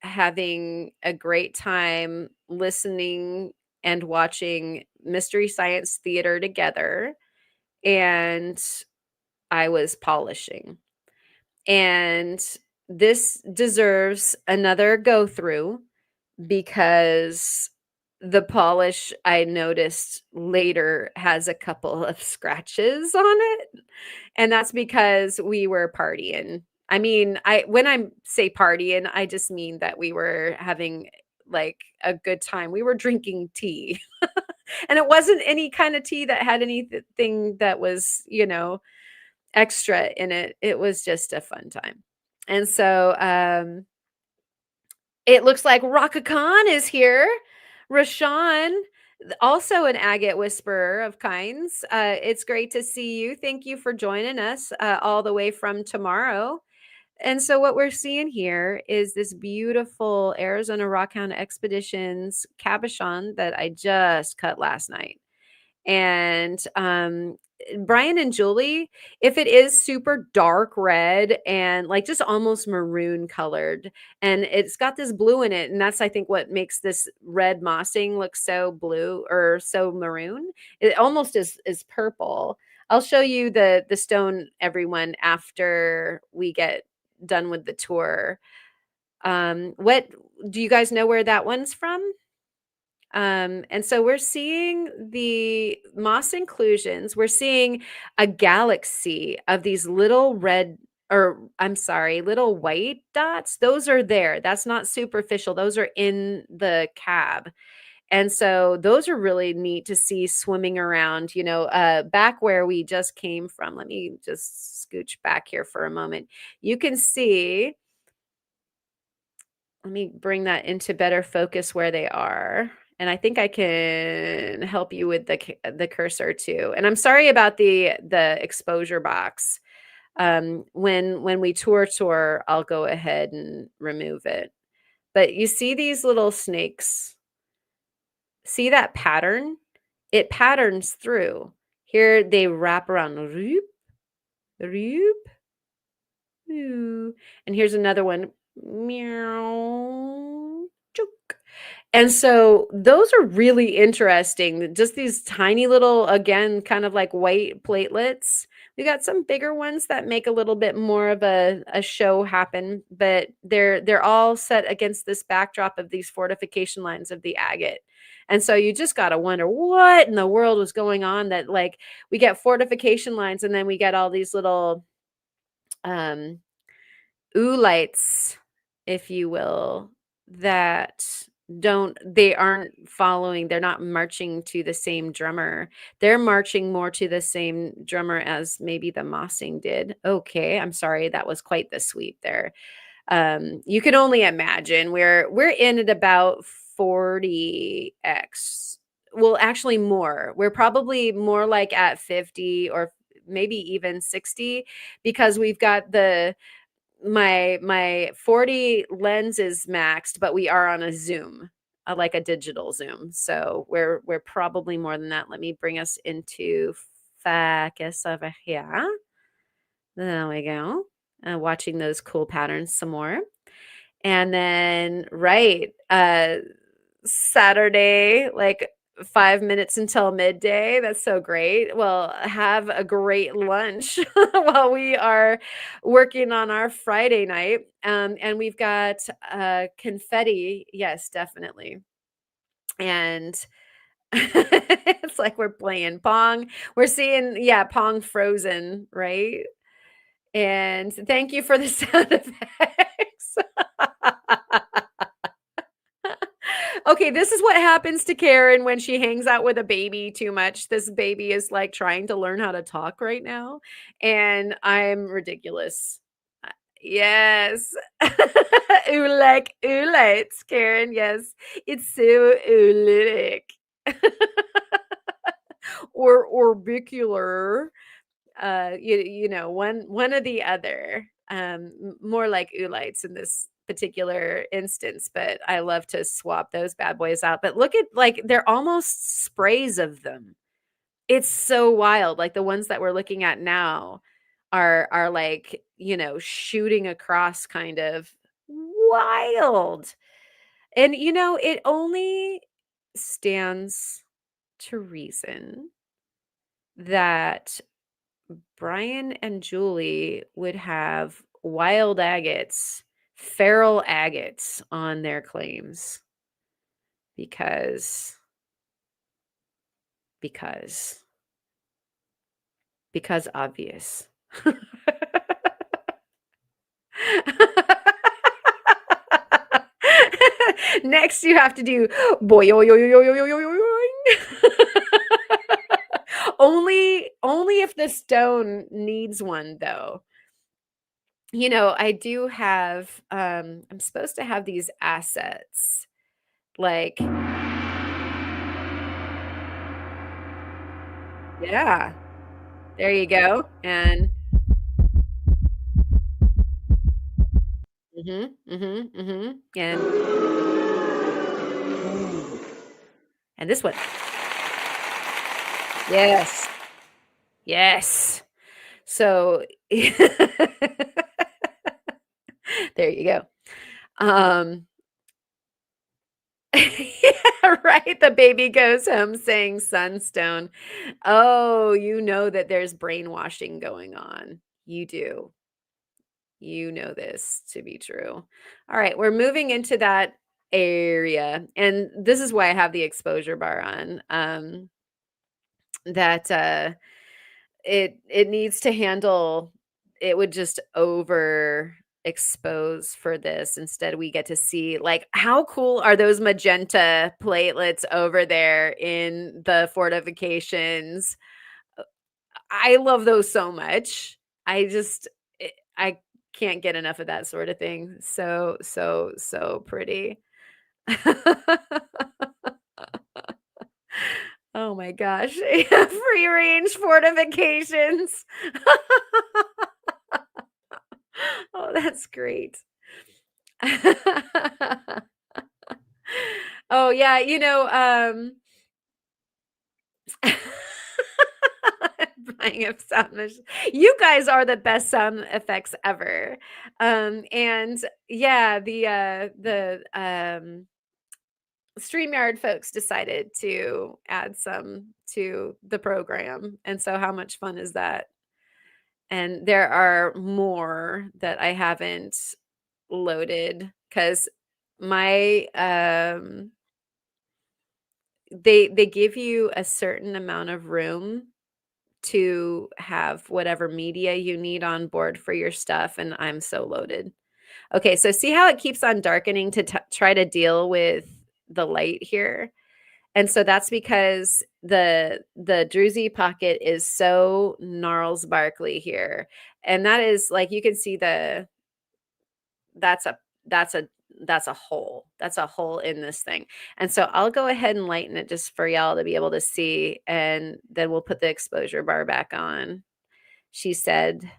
having a great time listening and watching Mystery Science Theater together. And I was polishing. And this deserves another go through because the polish, I noticed later, has a couple of scratches on it, and that's because we were partying. I mean, I when I say partying, I just mean that we were having, like, a good time. We were drinking tea, and it wasn't any kind of tea that had anything that was, extra in it. It was just a fun time. And so, it looks like Raka Khan is here. Rashawn, also an agate whisperer of kinds. It's great to see you. Thank you for joining us all the way from tomorrow. And so, what we're seeing here is this beautiful Arizona Rockhound Expeditions cabochon that I just cut last night. And Brian and Julie, if it is super dark red and like just almost maroon colored, and it's got this blue in it, and that's I think what makes this red mossing look so blue or so maroon. It almost is purple. I'll show you the stone, everyone, after we get done with the tour. What do you guys know where that one's from? And so we're seeing the moss inclusions. We're seeing a galaxy of these little red, or I'm sorry, little white dots. Those are there. That's not superficial. Those are in the cab. And so those are really neat to see swimming around, back where we just came from. Let me just scooch back here for a moment. You can see, let me bring that into better focus where they are. And I think I can help you with the cursor too. And I'm sorry about the exposure box. When we tour, I'll go ahead and remove it. But you see these little snakes? See that pattern? It patterns through. Here they wrap around. Roop, roop, ooh. And here's another one. Meow. Chook. And so those are really interesting. Just these tiny little, again, kind of like white platelets. We got some bigger ones that make a little bit more of a show happen, but they're all set against this backdrop of these fortification lines of the agate. And so you just got to wonder what in the world was going on that like we get fortification lines and then we get all these little oolites, if you will, that they aren't following, they're not marching to the same drummer. They're marching more to the same drummer as maybe the mossing did. Okay, I'm sorry, that was quite the sweep there. You can only imagine we're in at about 40x. Well, actually more. We're probably more like at 50 or maybe even 60 because we've got my 40 lens is maxed, but we are on a zoom, like a digital zoom. So we're probably more than that. Let me bring us into focus over here. There we go. Watching those cool patterns some more. And then Saturday, like 5 minutes until midday. That's so great. Well, have a great lunch while we are working on our Friday night. And we've got confetti. Yes, definitely. And it's like we're playing Pong. We're seeing, yeah, Pong Frozen, right? And thank you for the sound effects. Okay, this is what happens to Karen when she hangs out with a baby too much. This baby is like trying to learn how to talk right now, and I'm ridiculous. Yes. Oolites, Karen. Yes, it's so oolitic. Or orbicular. One or the other. More like oolites in this particular instance, but I love to swap those bad boys out. But look at like they're almost sprays of them. It's so wild. Like the ones that we're looking at now are like, shooting across kind of wild. And it only stands to reason that Brian and Julie would have wild agates, feral agates on their claims because because obvious. Next, you have to do boy. Only if the stone needs one, though. You know, I do have. I'm supposed to have these assets, like yeah. There you go, and and this one. Yes. Yes. So there you go. Yeah, right. The baby goes home saying sunstone. Oh, you know that there's brainwashing going on. You do. You know this to be true. All right, we're moving into that area. And this is why I have the exposure bar on. That it needs to handle it would just over expose for this. Instead, we get to see like how cool are those magenta platelets over there in the fortifications. I love those so much. I can't get enough of that sort of thing. So, so, so pretty. Oh my gosh. Free range fortifications. Oh, that's great. Oh, yeah, buying a sound machine. You guys are the best sound effects ever. And yeah, the StreamYard folks decided to add some to the program. And so how much fun is that? And there are more that I haven't loaded because my they give you a certain amount of room to have whatever media you need on board for your stuff, and I'm so loaded. Okay, so see how it keeps on darkening to try to deal with the light here? And so that's because the Druzy pocket is so gnarls barkley here. And that is like you can see that's a that's a that's a hole. That's a hole in this thing. And so I'll go ahead and lighten it just for y'all to be able to see, and then we'll put the exposure bar back on. She said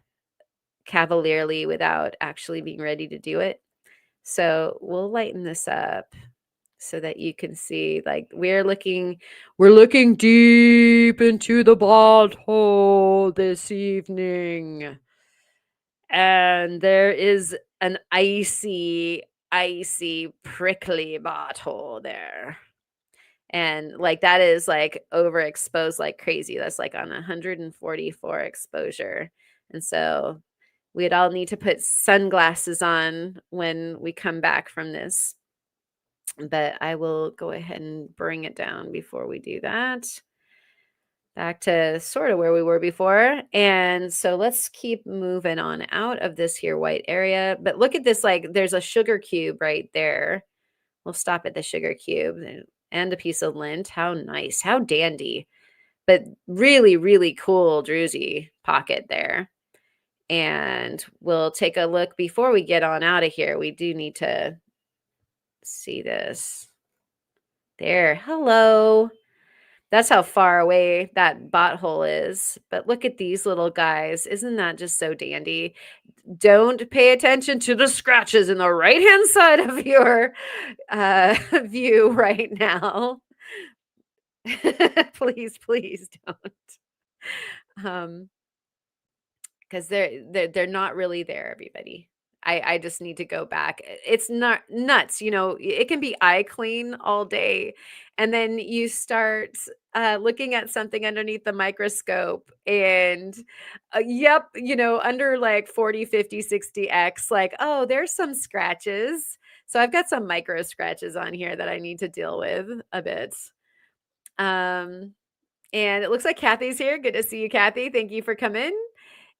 cavalierly without actually being ready to do it. So we'll lighten this up so that you can see like we're looking deep into the bottle this evening. And there is an icy, prickly bottle there. And like that is like overexposed like crazy. That's like on 144 exposure. And so we'd all need to put sunglasses on when we come back from this. But I will go ahead and bring it down before we do that. Back to sort of where we were before. And so let's keep moving on out of this here white area. But look at this, like there's a sugar cube right there. We'll stop at the sugar cube and a piece of lint. How nice, how dandy. But really, really cool druzy pocket there. And we'll take a look before we get on out of here. We do need to see this. There, hello. That's how far away that bot hole is. But look at these little guys. Isn't that just so dandy? Don't pay attention to the scratches in the right-hand side of your view right now. Please, please don't. Because they're not really there, everybody. I just need to go back. It's not nuts, it can be eye clean all day. And then you start looking at something underneath the microscope and yep, under like 40, 50, 60x, like, oh, there's some scratches. So I've got some micro scratches on here that I need to deal with a bit. And it looks like Kathy's here. Good to see you, Kathy. Thank you for coming.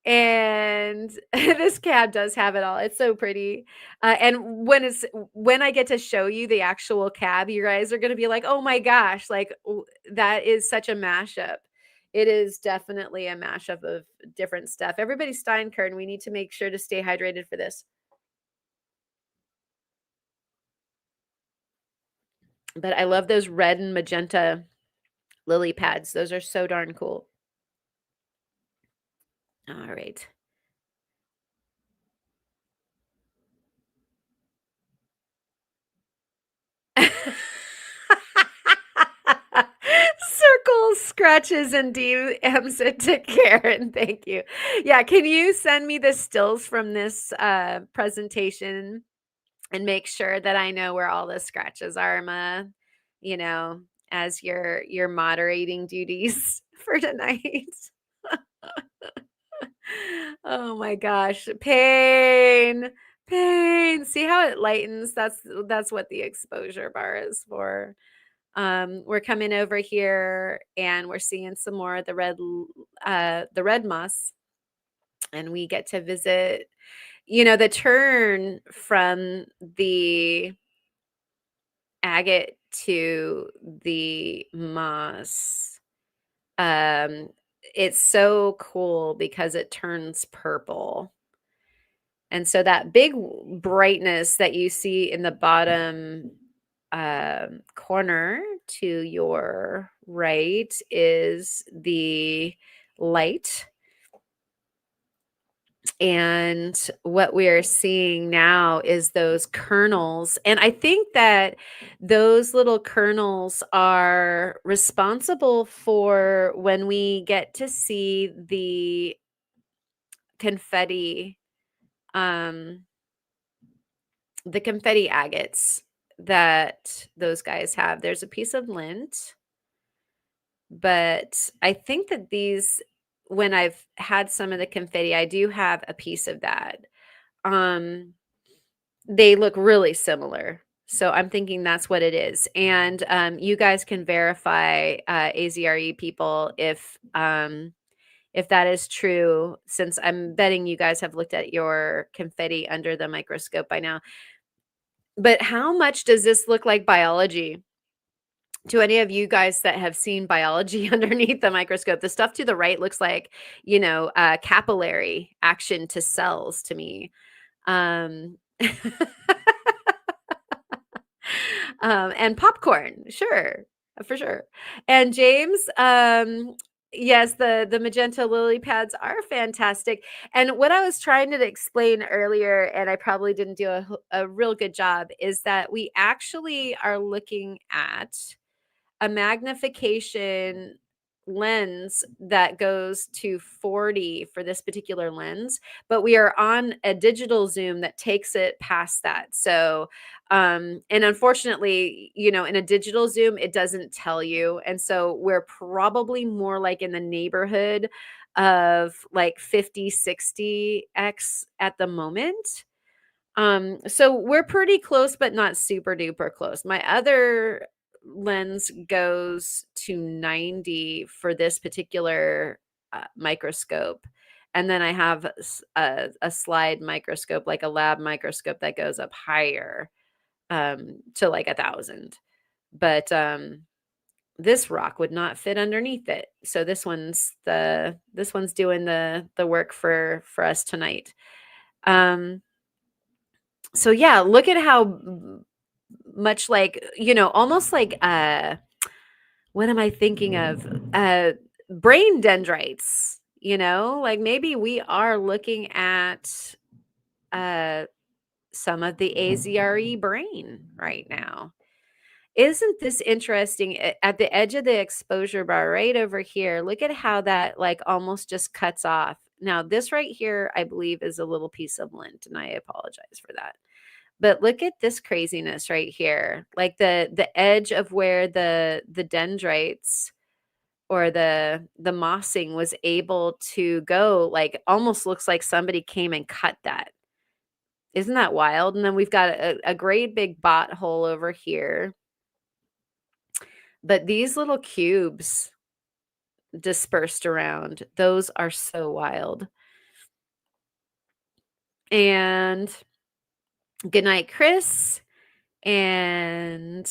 And this cab does have it all. It's so pretty. And when I get to show you the actual cab, you guys are going to be like, "Oh my gosh, like that is such a mashup." It is definitely a mashup of different stuff. Everybody Steinkern, we need to make sure to stay hydrated for this. But I love those red and magenta lily pads. Those are so darn cool. All right. Circles, scratches, and DMs it to Karen. Thank you. Yeah, can you send me the stills from this presentation and make sure that I know where all the scratches are, Emma? You know, as your moderating duties for tonight. Oh my gosh, pain, pain. See how it lightens? That's what the exposure bar is for. We're coming over here and we're seeing some more of the red moss, and we get to visit, the turn from the agate to the moss. It's so cool because it turns purple. And so that big brightness that you see in the bottom corner to your right is the light. And what we are seeing now is those kernels. And I think that those little kernels are responsible for when we get to see the confetti, the confetti agates that those guys have. There's a piece of lint, but I think that these, when I've had some of the confetti, I do have a piece of that. They look really similar. So I'm thinking that's what it is. And you guys can verify, AZRE people, if that is true, since I'm betting you guys have looked at your confetti under the microscope by now. But how much does this look like biology? To any of you guys that have seen biology underneath the microscope, the stuff to the right looks like, capillary action to cells to me. And popcorn, sure, for sure. And James, yes, the magenta lily pads are fantastic. And what I was trying to explain earlier, and I probably didn't do a real good job, is that we actually are looking at a magnification lens that goes to 40 for this particular lens, but we are on a digital zoom that takes it past that. So, and unfortunately, in a digital zoom, it doesn't tell you. And so we're probably more like in the neighborhood of like 50, 60x at the moment. So we're pretty close, but not super duper close. My other lens goes to 90 for this particular microscope. And then I have a slide microscope, like a lab microscope, that goes up higher to like 1,000. But this rock would not fit underneath it. So this one's doing the work for us tonight. So yeah, look at how much like, almost like what am I thinking of? Brain dendrites, like maybe we are looking at some of the AZRE brain right now. Isn't this interesting? At the edge of the exposure bar right over here, look at how that like almost just cuts off. Now this right here, I believe, is a little piece of lint, and I apologize for that. But look at this craziness right here. Like the edge of where the dendrites or the mossing was able to go, like almost looks like somebody came and cut that. Isn't that wild? And then we've got a great big bot hole over here. But these little cubes dispersed around, those are so wild. And good night, Chris. And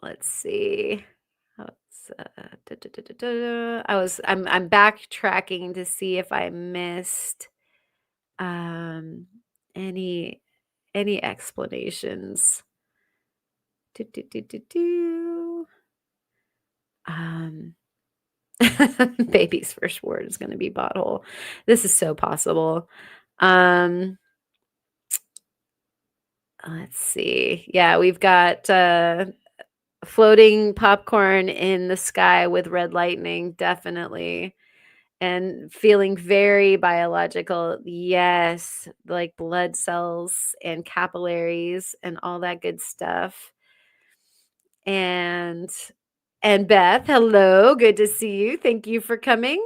let's see. I'm backtracking to see if I missed any explanations. Baby's first word is going to be bottle. This is so possible. Let's see. Yeah, we've got floating popcorn in the sky with red lightning, definitely. And feeling very biological. Yes, like blood cells and capillaries and all that good stuff. And Beth, hello, good to see you. Thank you for coming.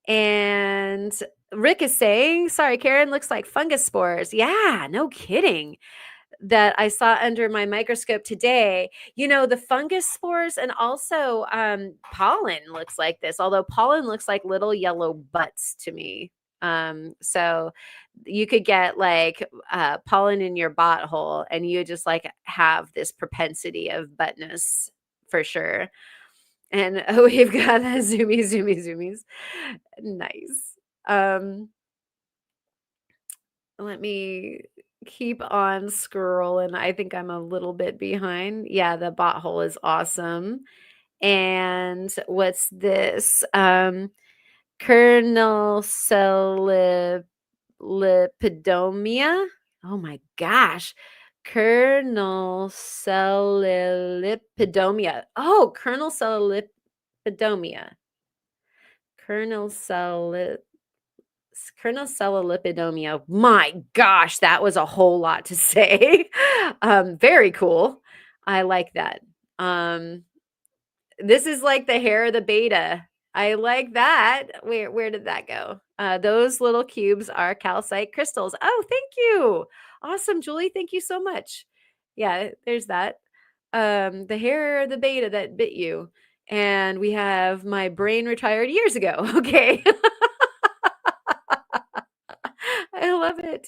And Rick is saying, sorry, Karen, looks like fungus spores. Yeah, no kidding. That I saw under my microscope today, the fungus spores and also pollen looks like this, although pollen looks like little yellow butts to me. So you could get like pollen in your bot hole and you just like have this propensity of buttness for sure. And we've got zoomies. Nice. Let me keep on scrolling. I think I'm a little bit behind. Yeah, the bot hole is awesome. And what's this? Kernel cell lipidomia. Oh my gosh. Kernel cell lipidomia. Oh, kernel cell lipidomia. Kernel cell lipidomia. My gosh, that was a whole lot to say. Very cool. I like that. This is like the hair of the beta. I like that. Where did that go? Those little cubes are calcite crystals. Oh, thank you. Awesome, Julie. Thank you so much. Yeah, there's that. The hair of the beta that bit you. And we have my brain retired years ago. Okay. I love it.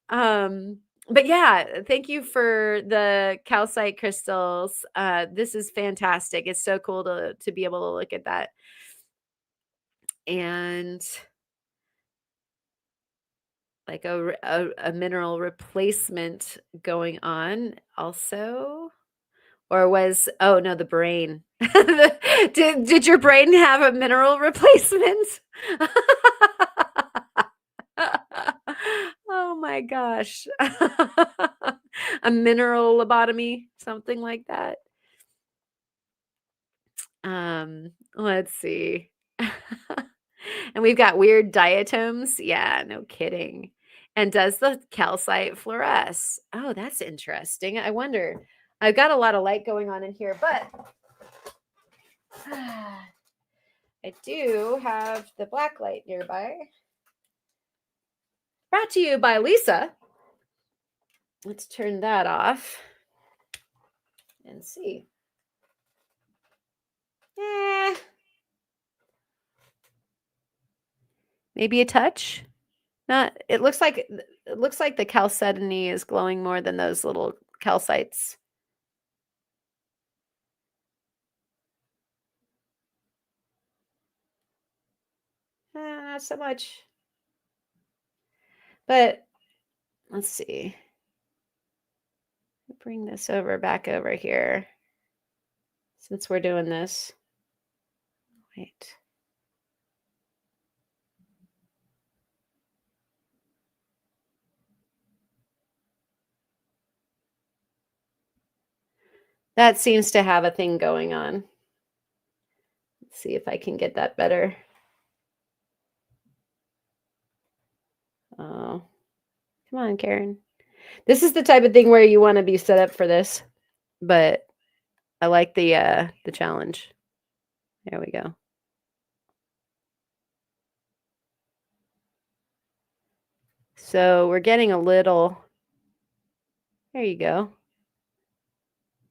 But yeah, thank you for the calcite crystals. This is fantastic. It's so cool to be able to look at that. And like a mineral replacement going on also. Or was, oh no, the brain. Did your brain have a mineral replacement? Oh my gosh. A mineral lobotomy, something like that. Let's see. And we've got weird diatoms. Yeah, no kidding. And does the calcite fluoresce? Oh, that's interesting. I wonder. I've got a lot of light going on in here, but I do have the black light nearby. Brought to you by Lisa. Let's turn that off and see. Maybe a touch. Not. It looks like the Chalcedony is glowing more than those little calcites. Not so much. But let's see. Bring this back over here. Since we're doing this. Wait. That seems to have a thing going on. Let's see if I can get that better. Oh, come on, Karen. This is the type of thing where you want to be set up for this, but I like the challenge. There we go. So we're getting a little, there you go.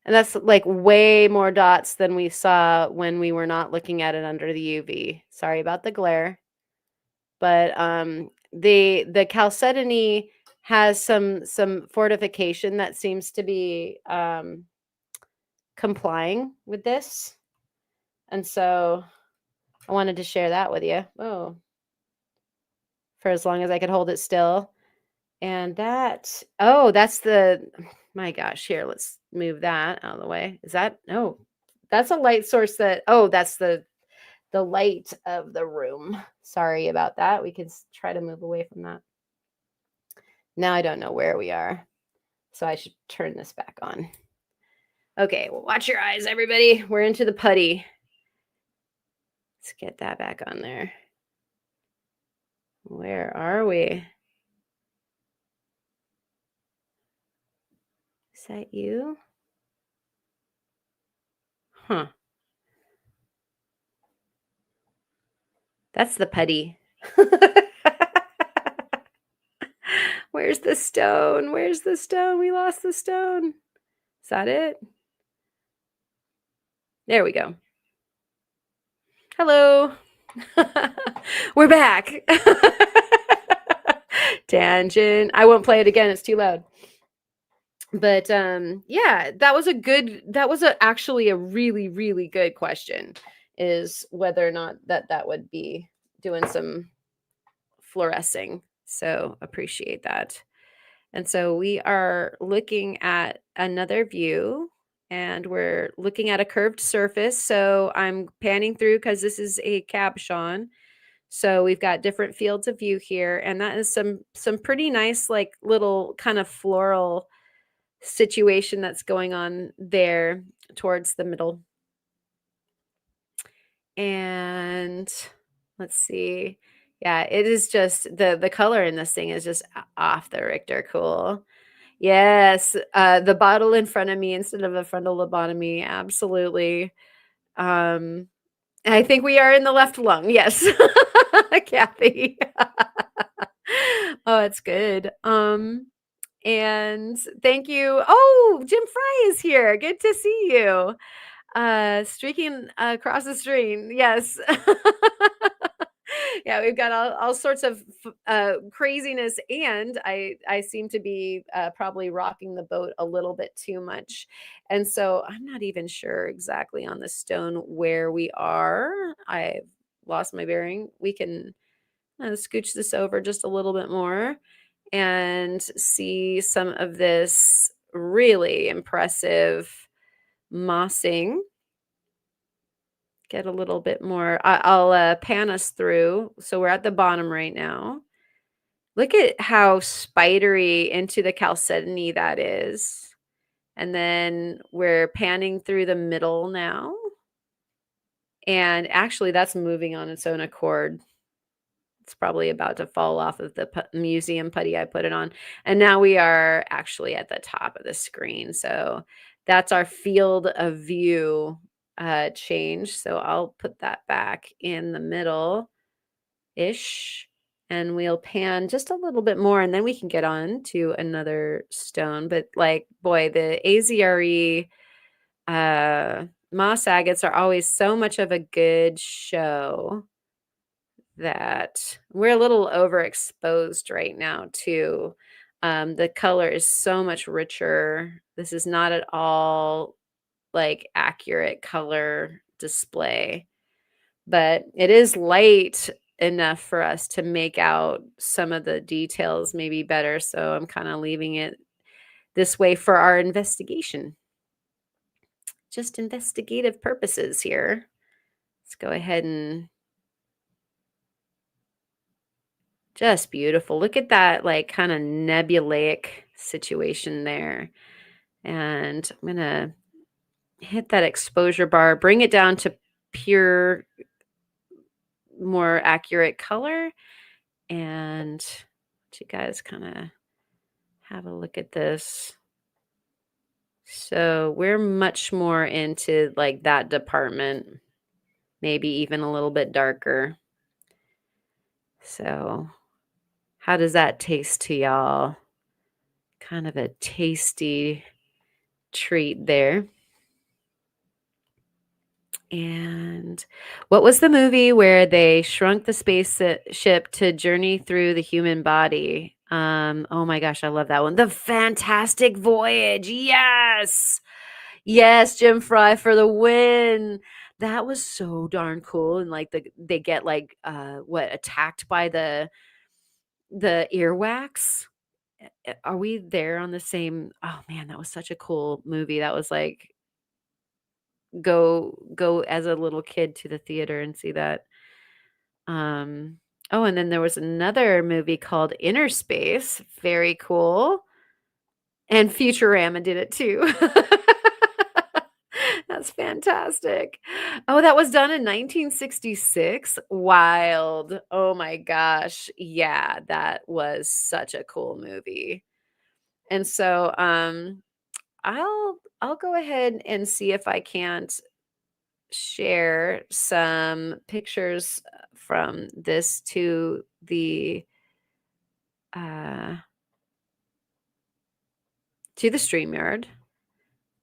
And that's like way more dots than we saw when we were not looking at it under the UV. Sorry about the glare. But the Chalcedony has some fortification that seems to be complying with this. And so I wanted to share that with you. Oh, for as long as I could hold it still. And that, oh, that's the, my gosh, here, let's move that out of the way. Is that, oh, that's a light source that, oh, that's the light of the room. Sorry about that. We can try to move away from that. Now I don't know where we are. So I should turn this back on. Okay, well, watch your eyes, everybody. We're into the putty. Let's get that back on there. Where are we? Is that you? Huh. That's the putty. Where's the stone? Where's the stone? We lost the stone. Is that it? There we go. Hello. We're back. Tangent. I won't play it again. It's too loud. But yeah, that was actually a really, really good question, is whether or not that would be doing some fluorescing. So appreciate that. And so we are looking at another view, and we're looking at a curved surface. So I'm panning through because this is a caption. So we've got different fields of view here, and that is some pretty nice, like, little kind of floral situation that's going on there towards the middle. And let's see. Yeah, it is just the color in this thing is just off the Richter. Cool. Yes, the bottle in front of me instead of a frontal lobotomy. Absolutely. I think we are in the left lung. Yes, Kathy. Oh, it's good. And thank you. Oh, Jim Fry is here. Good to see you. Streaking across the stream. Yes. Yeah, we've got all sorts of craziness, and I seem to be probably rocking the boat a little bit too much, and so I'm not even sure exactly on the stone where we are. I've lost my bearing. We can scooch this over just a little bit more and see some of this really impressive mossing. Get a little bit more. I'll pan us through. So we're at the bottom right now. Look at how spidery into the Chalcedony that is. And then we're panning through the middle now. And actually, that's moving on its own accord. It's probably about to fall off of the museum putty I put it on. And now we are actually at the top of the screen. So that's our field of view change. So I'll put that back in the middle-ish. And we'll pan just a little bit more, and then we can get on to another stone. But like, boy, the AZRE Moss Agates are always so much of a good show that we're a little overexposed right now too. The color is so much richer. This is not at all like accurate color display, but it is light enough for us to make out some of the details maybe better. So I'm kind of leaving it this way for our investigation. Just investigative purposes here. Let's go ahead and just beautiful. Look at that, like, kind of nebulaic situation there. And I'm going to hit that exposure bar, bring it down to pure, more accurate color. And let you guys kind of have a look at this. So we're much more into like that department, maybe even a little bit darker. So How does that taste to y'all? Kind of a tasty treat there. And what was the movie where they shrunk the spaceship to journey through the human body? Oh my gosh, I love that one. The Fantastic Voyage. Yes. Yes, Jim Fry for the win. That was so darn cool. And like they get like attacked by the earwax. Are we there on the same? Oh man, that was such a cool movie. That was like go as a little kid to the theater and see that. Um, oh, and then there was another movie called Inner Space. Very cool. And Futurama did it too. That's fantastic. Oh, that was done in 1966. Wild. Oh my gosh. Yeah, that was such a cool movie. And so I'll go ahead and see if I can't share some pictures from this uh to the StreamYard.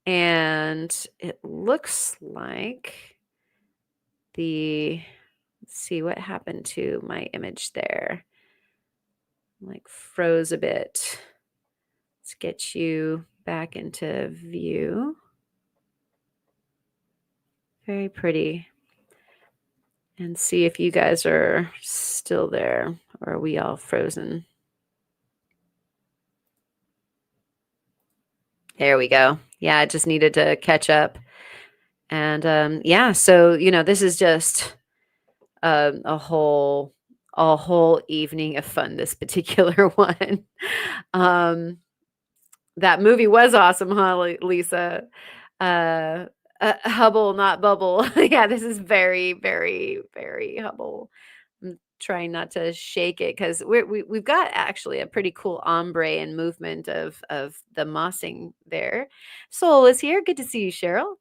And it looks like let's see what happened to my image there. Like froze a bit. Let's get you back into view. Very pretty. And see if you guys are still there, or are we all frozen? There we go. Yeah, I just needed to catch up. And yeah, so this is just a whole evening of fun, this particular one. That movie was awesome, huh, Lisa? Hubble, not bubble. Yeah, this is very, very, very Hubble. I'm trying not to shake it because we've got actually a pretty cool ombre and movement of the mossing there. Soul is here. Good to see you, Cheryl.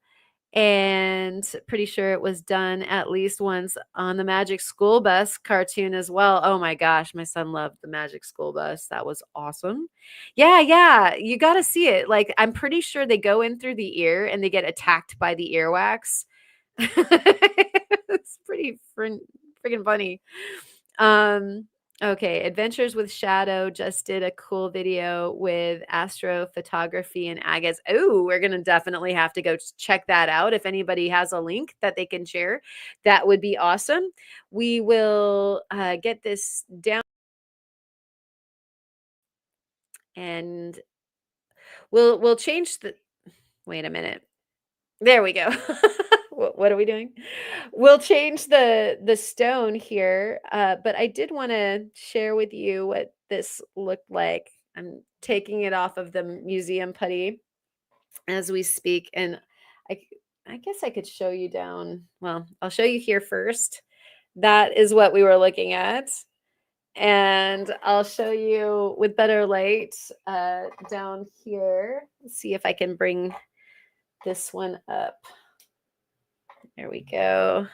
And pretty sure it was done at least once on the Magic School Bus cartoon as well. Oh my gosh, my son loved the Magic School Bus. That was awesome. Yeah, you got to see it. Like, I'm pretty sure they go in through the ear and they get attacked by the earwax. It's pretty freaking funny. Okay, Adventures with Shadow just did a cool video with astrophotography and agates. Oh, we're going to definitely have to go check that out. If anybody has a link that they can share, that would be awesome. We will get this down and we'll change the, wait a minute. There we go. What are we doing? We'll change the stone here, but I did want to share with you what this looked like. I'm taking it off of the museum putty as we speak, and I I guess I could show you down. Well, I'll show you here first. That is what we were looking at, and I'll show you with better light down here. Let's see if I can bring this one up. There we go.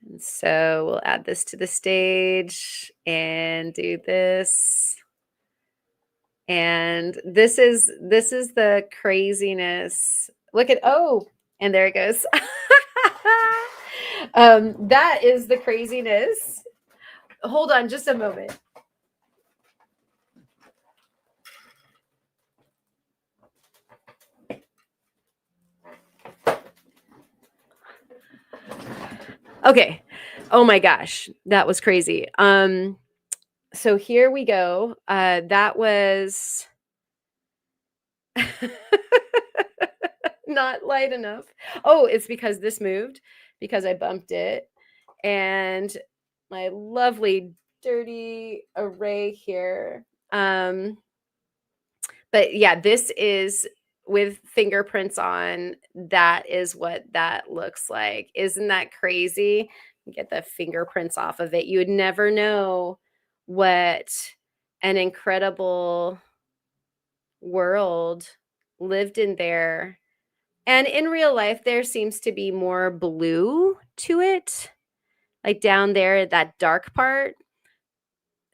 And so we'll add this to the stage and do this. And this is the craziness. Look at, oh, and there it goes. That is the craziness. Hold on just a moment. Okay. Oh my gosh, that was crazy. So here we go. That was not light enough. Oh, it's because this moved, because I bumped it. And my lovely dirty array here. But yeah, this is with fingerprints on. That is what that looks like. Isn't that crazy? Get the fingerprints off of it. You would never know what an incredible world lived in there. And in real life, there seems to be more blue to it, like down there, that dark part.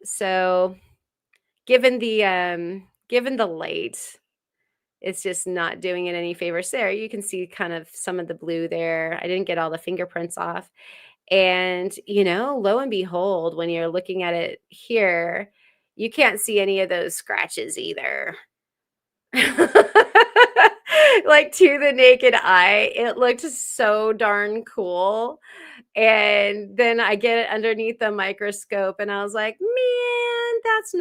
So given the light, it's just not doing it any favors there. You can see kind of some of the blue there. I didn't get all the fingerprints off. And, lo and behold, when you're looking at it here, you can't see any of those scratches either. Like, to the naked eye, it looked so darn cool. And then I get it underneath the microscope and I was like, "Man, that's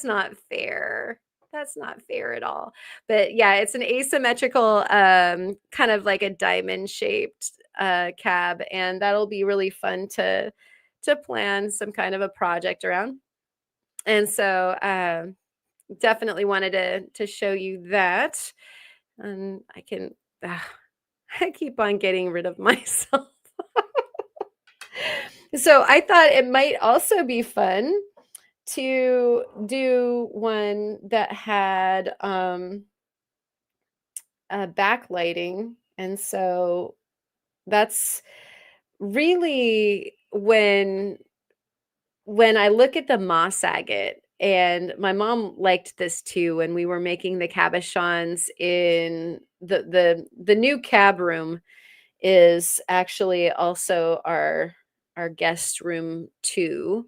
not fair. That's not fair at all." But yeah, it's an asymmetrical, kind of like a diamond-shaped, cab, and that'll be really fun to plan some kind of a project around. And so, definitely wanted to show you that. And I can I keep on getting rid of myself. So I thought it might also be fun to do one that had backlighting. And so that's really when I look at the Moss Agate, and my mom liked this too when we were making the cabochons in the new cab room is actually also our guest room too.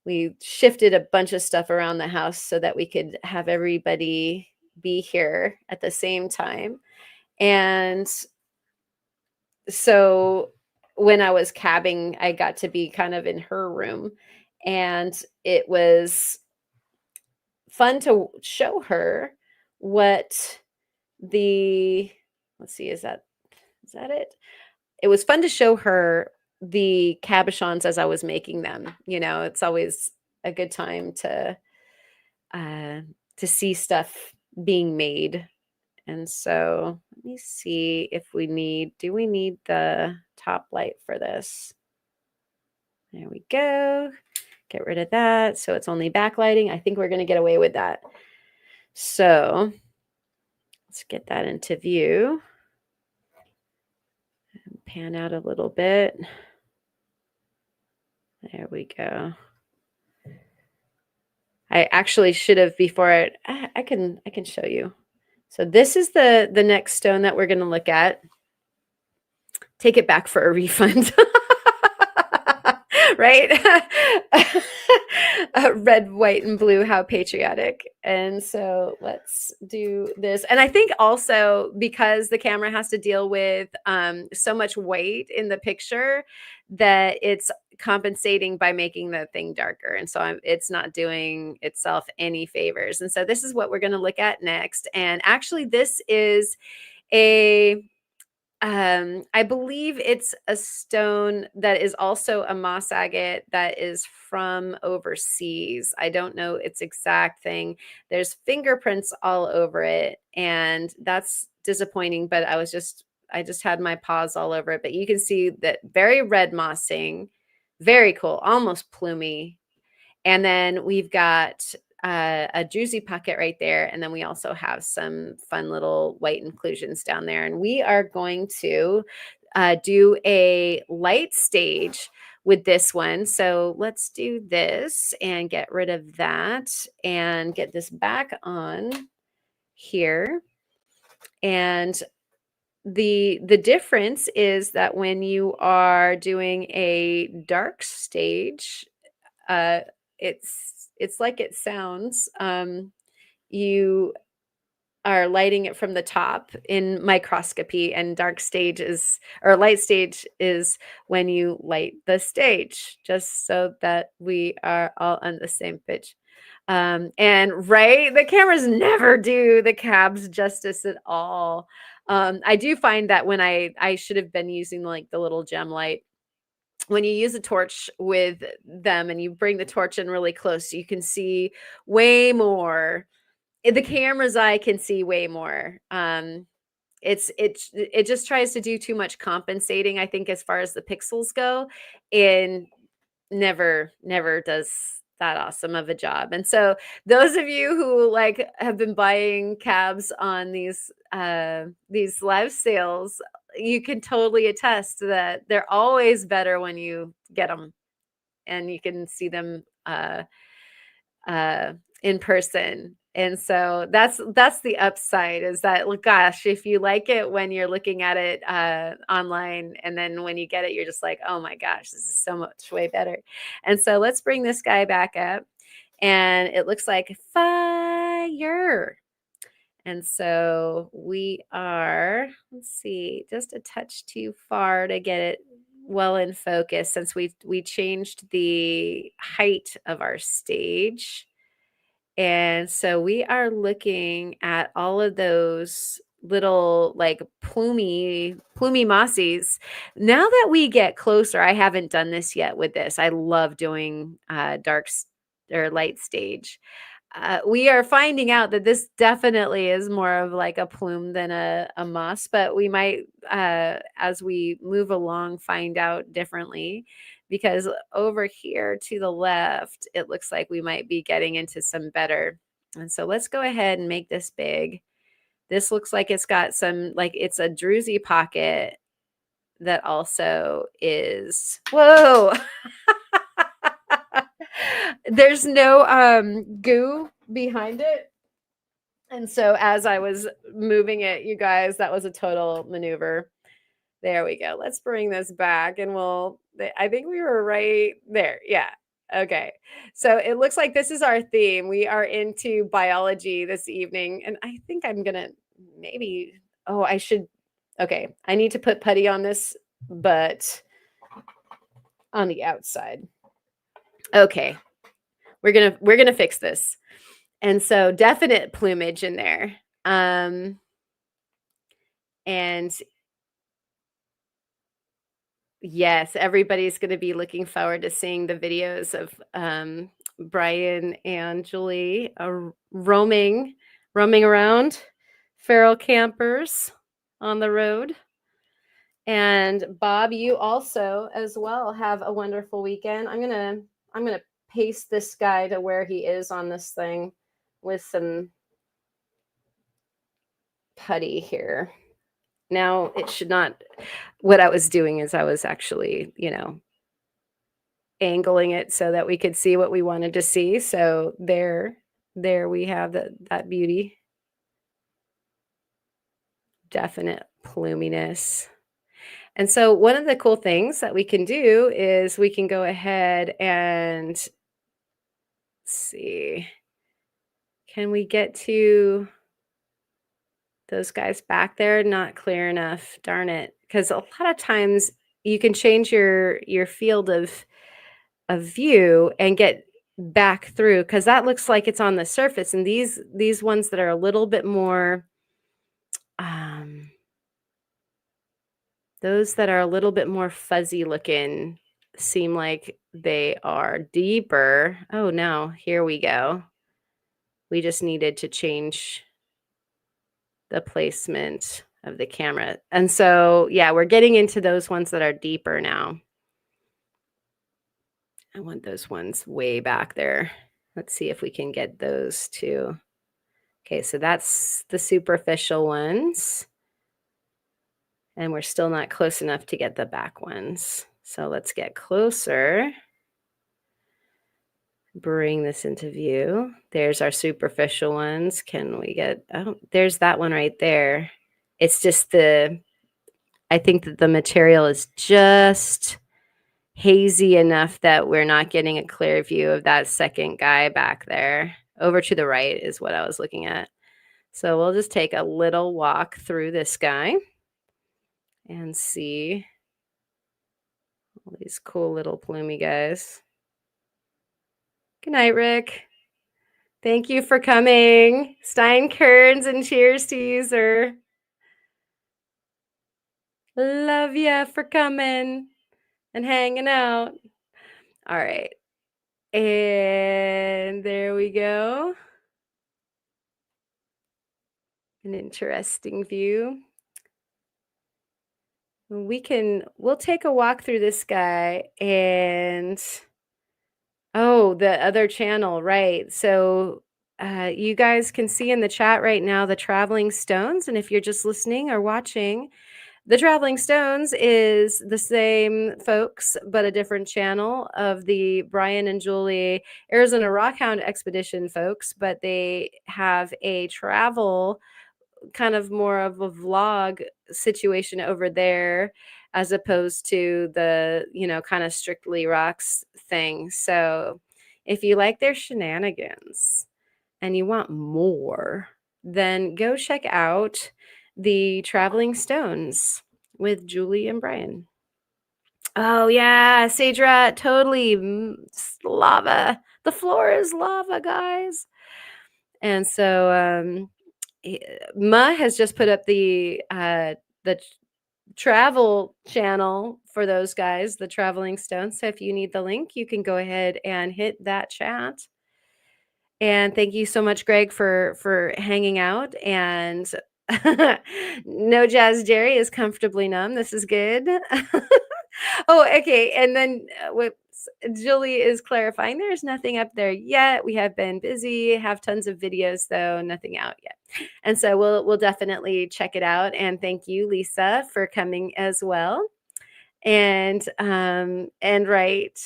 We shifted a bunch of stuff around the house so that we could have everybody be here at the same time. And so when I was cabbing, I got to be kind of in her room, and it was fun to show her what the let's see, is that it? It was fun to show her the cabochons as I was making them. It's always a good time uh to see stuff being made. And so let me see if do we need the top light for this? There we go. Get rid of that. So it's only backlighting. I think we're going to get away with that. So let's get that into view. And pan out a little bit. There we go. I actually should have I can show you. So this is the next stone that we're going to look at. Take it back for a refund. Right? Red, white, and blue, how patriotic. And so let's do this. And I think also because the camera has to deal with so much white in the picture, that it's compensating by making the thing darker. And so it's not doing itself any favors. And so this is what we're going to look at next. And actually, this is a I believe it's a stone that is also a Moss Agate that is from overseas. I don't know its exact thing. There's fingerprints all over it, and that's disappointing, but I just had my paws all over it. But you can see that very red mossing, very cool, almost plumy. And then we've got a juicy pocket right there. And then we also have some fun little white inclusions down there. And we are going to do a light stage with this one. So let's do this and get rid of that and get this back on here. And the difference is that when you are doing a dark stage, it's like it sounds. You are lighting it from the top in microscopy, and light stage is when you light the stage, just so that we are all on the same page. And right, the cameras never do the cabs justice at all. I do find that when I should have been using like the little gem light, when you use a torch with them and you bring the torch in really close, you can see way more. The camera's eye can see way more. It just tries to do too much compensating, I think, as far as the pixels go, and never does that awesome of a job. And so those of you who like have been buying cabs on these live sales, you can totally attest that they're always better when you get them and you can see them in person. And so that's the upside, is that, look, gosh, if you like it when you're looking at it online, and then when you get it, you're just like, oh my gosh, this is so much way better. And so let's bring this guy back up, and it looks like fire. And so we are, let's see, just a touch too far to get it well in focus, since we changed the height of our stage. And so we are looking at all of those little like plumy mossies. Now that we get closer, I haven't done this yet with this. I love doing or light stage. We are finding out that this definitely is more of like a plume than a moss, but we might, as we move along, find out differently, because over here to the left, it looks like we might be getting into some better. And so let's go ahead and make this big. This looks like it's got some, like it's a druzy pocket that also is, whoa. There's no goo behind it. And so as I was moving it, you guys, that was a total maneuver. There we go. Let's bring this back, and I think we were right there. Yeah. Okay. So it looks like this is our theme. We are into biology this evening, and I think I'm going to okay. I need to put putty on this, but on the outside. Okay. We're going to fix this. And so definite plumage in there. And yes, everybody's going to be looking forward to seeing the videos of Brian and Julie roaming around, feral campers on the road. And Bob, you also as well have a wonderful weekend. I'm gonna paste this guy to where he is on this thing with some putty here. Now it should not, what I was doing is I was actually, angling it so that we could see what we wanted to see. So there we have that beauty. Definite pluminess. And so one of the cool things that we can do is we can go ahead and see, can we get to those guys back there? Not clear enough, darn it. Because a lot of times you can change your field of view and get back through, because that looks like it's on the surface. And these ones that are a little bit more, those that are a little bit more fuzzy looking seem like they are deeper. Oh no, here we go. We just needed to change the placement of the camera. And so, yeah, we're getting into those ones that are deeper now. I want those ones way back there. Let's see if we can get those too. Okay, so that's the superficial ones. And we're still not close enough to get the back ones. So let's get closer. Bring this into view. There's our superficial ones. Can we get, oh, there's that one right there. It's just I think that the material is just hazy enough that we're not getting a clear view of that second guy back there. Over to the right is what I was looking at. So we'll just take a little walk through this guy and see all these cool little plumy guys. Good night, Rick. Thank you for coming. Stein Kearns, and cheers to you, sir. Love ya for coming and hanging out. All right. And there we go. An interesting view. We'll take a walk through this guy, and oh, the other channel, right. So you guys can see in the chat right now the traveling stones. And if you're just listening or watching, The Traveling Stones is the same folks, but a different channel of the Brian and Julie Arizona Rockhound Expedition folks, but they have a travel kind of more of a vlog situation over there as opposed to the, kind of strictly rocks thing. So if you like their shenanigans and you want more, then go check out the Traveling Stones with Julie and Brian. Oh yeah, Sadra, totally. Lava. The floor is lava, guys. And so Ma has just put up the travel channel for those guys, the Traveling Stones. So if you need the link, you can go ahead and hit that chat. And thank you so much, Greg, for hanging out. And no Jazz Jerry is comfortably numb. This is good. Oh, okay. And then whoops, Julie is clarifying there's nothing up there yet. We have been busy, have tons of videos though, nothing out yet. And so we'll definitely check it out. And thank you, Lisa, for coming as well. And right,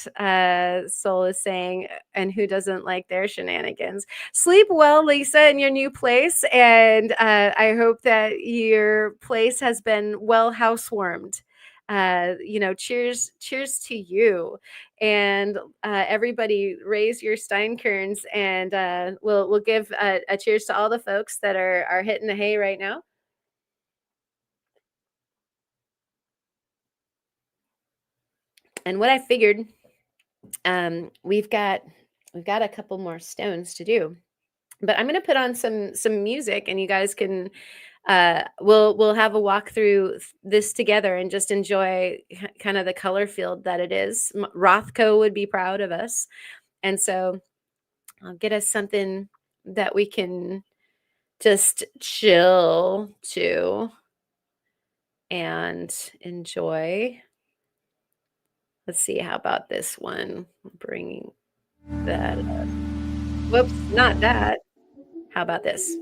Soul is saying, and who doesn't like their shenanigans? Sleep well, Lisa, in your new place, and I hope that your place has been well housewarmed. Cheers to you, and everybody raise your Steinkerns, and we'll give a cheers to all the folks that are hitting the hay right now. And what I figured, we've got a couple more stones to do, but I'm going to put on some music, and you guys can we'll have a walk through this together and just enjoy kind of the color field that it is. Rothko would be proud of us, and so I'll get us something that we can just chill to and enjoy. Let's see, how about this one? Bringing that up. Whoops, not that. How about this?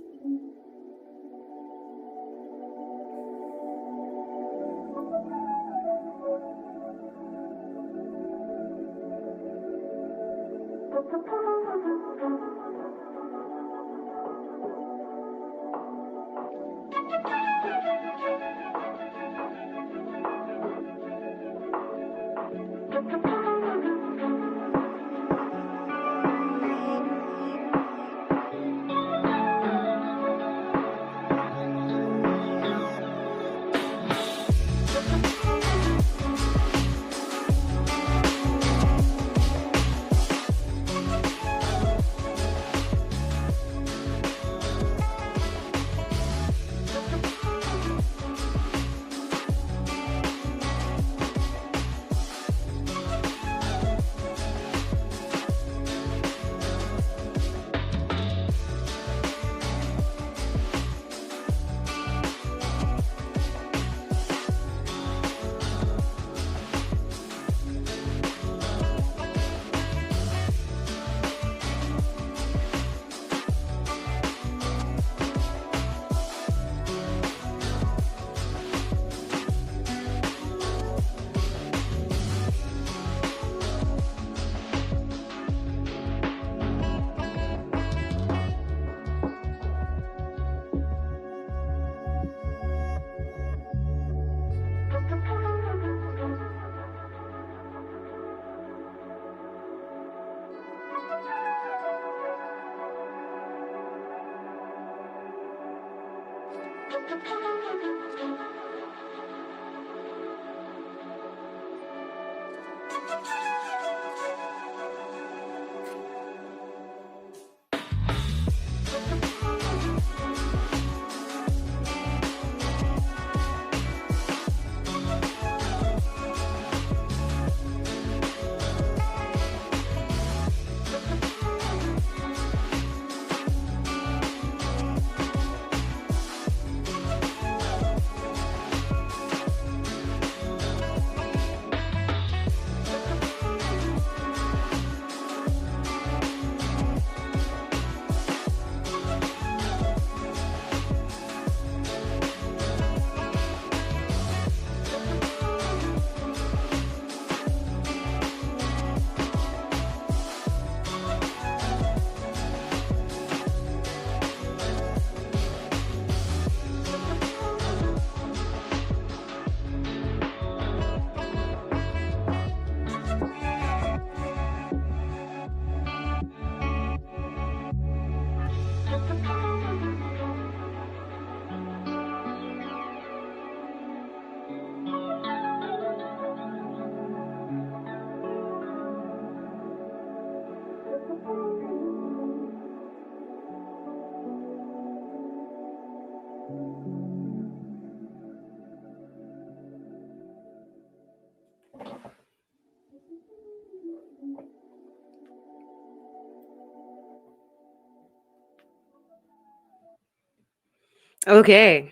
Okay,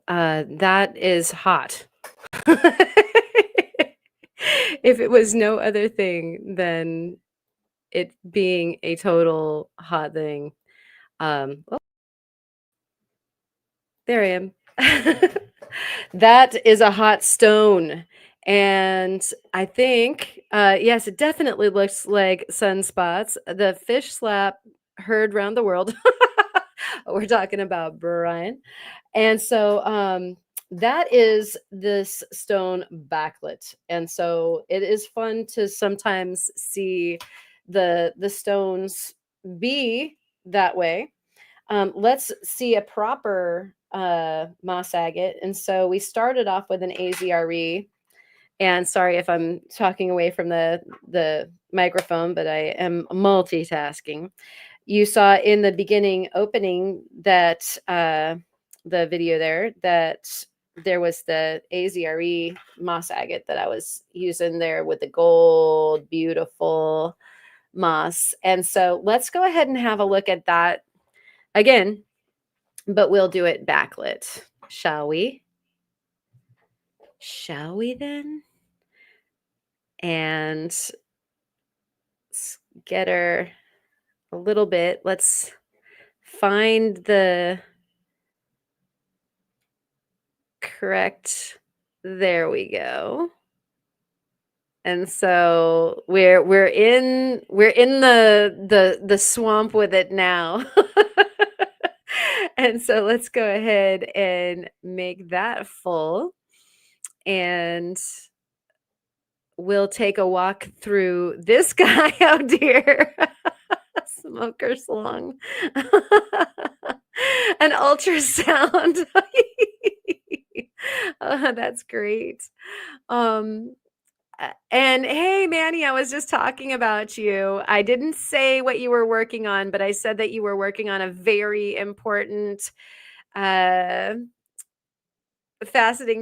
that is hot. If it was no other thing than it being a total hot thing. Oh, there I am. That is a hot stone. And I think, yes, it definitely looks like sunspots. The fish slap heard round the world. We're talking about Brian. And so that is this stone backlit. And so it is fun to sometimes see the stones be that way. Let's see a proper Moss Agate. And so we started off with an AZRE. And sorry if I'm talking away from the microphone, but I am multitasking. You saw in the beginning opening that the video there that there was the AZRE Moss Agate that I was using there with the gold, beautiful moss. And so let's go ahead and have a look at that again, but we'll do it backlit, shall we? Shall we then? And get her a little bit. Let's find the correct. There we go. And so we're in the swamp with it now. And so let's go ahead and make that full. And we'll take a walk through this guy out here. Smoker slung. An ultrasound. Oh, that's great. And hey, Manny, I was just talking about you. I didn't say what you were working on, but I said that you were working on a very important faceting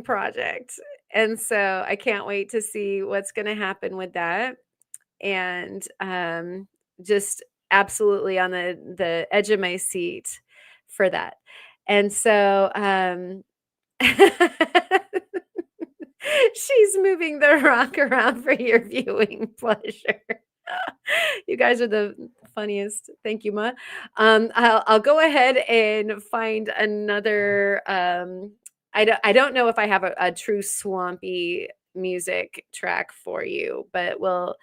project. And so I can't wait to see what's going to happen with that. And just absolutely on the edge of my seat for that. And so she's moving the rock around for your viewing pleasure. You guys are the funniest. Thank you, Ma. I'll go ahead and find another. I don't know if I have a true swampy music track for you, but we'll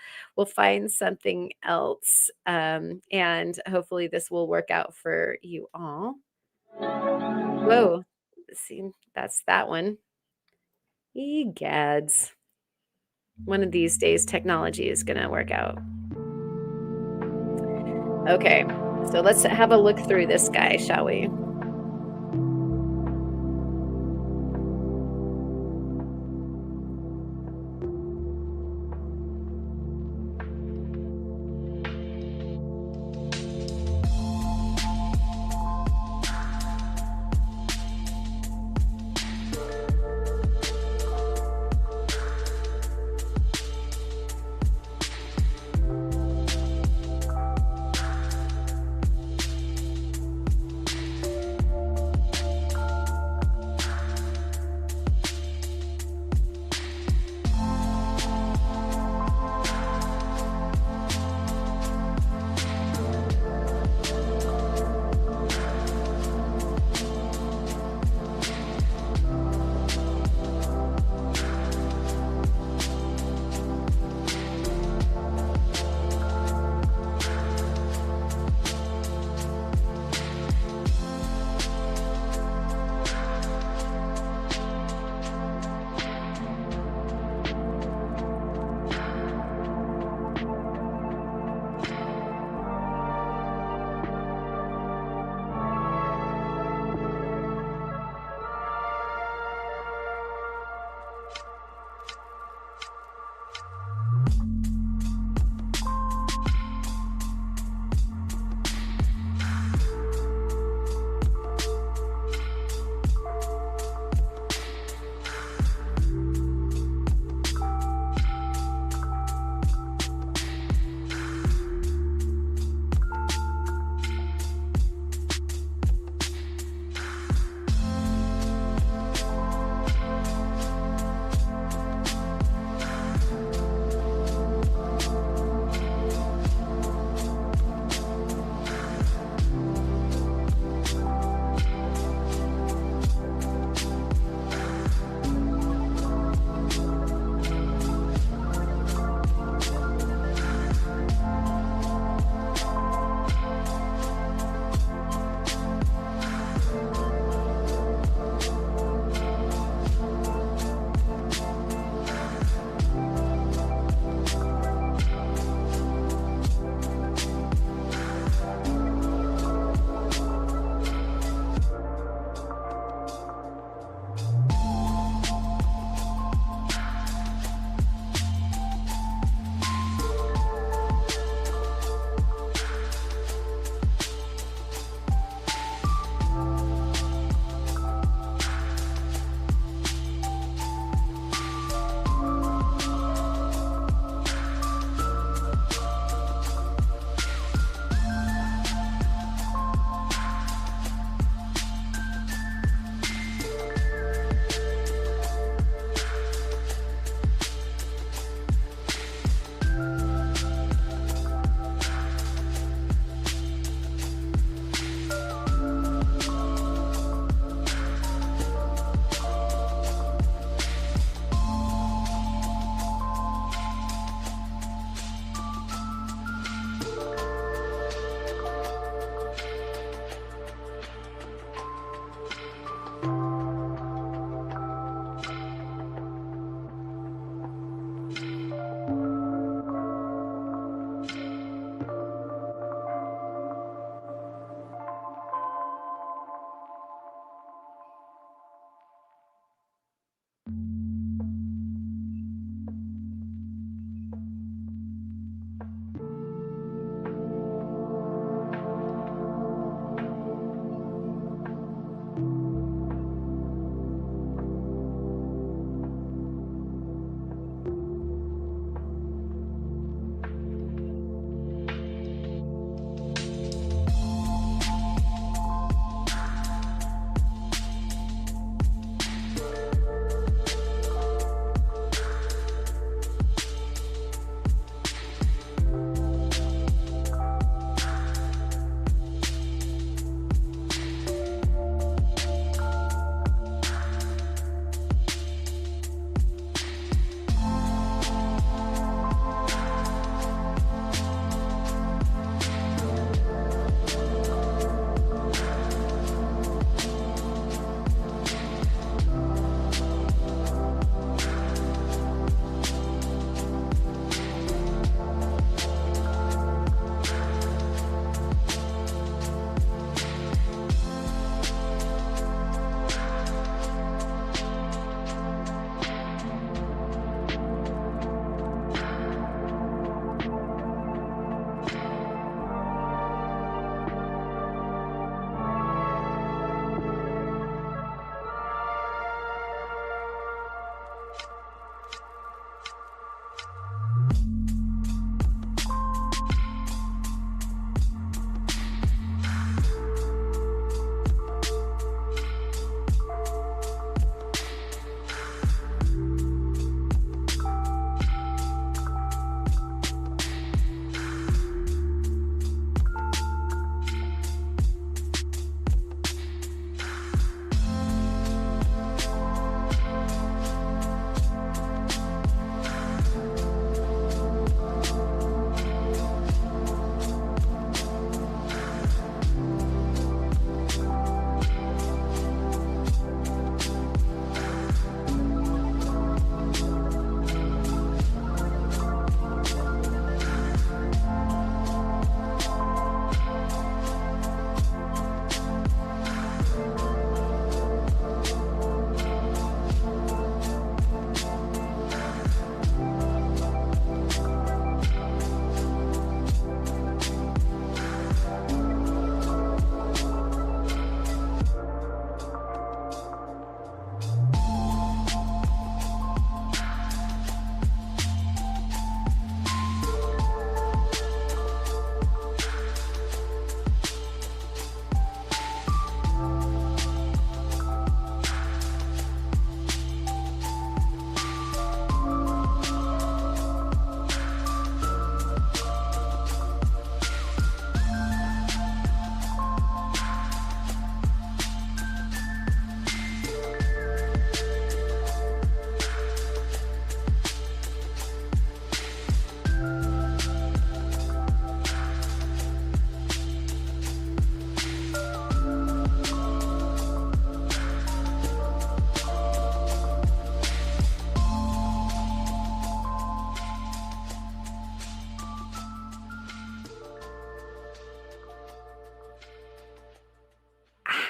find something else, and hopefully this will work out for you all. Whoa, see, that's that one. Egads. One of these days, technology is going to work out. Okay, so let's have a look through this guy, shall we?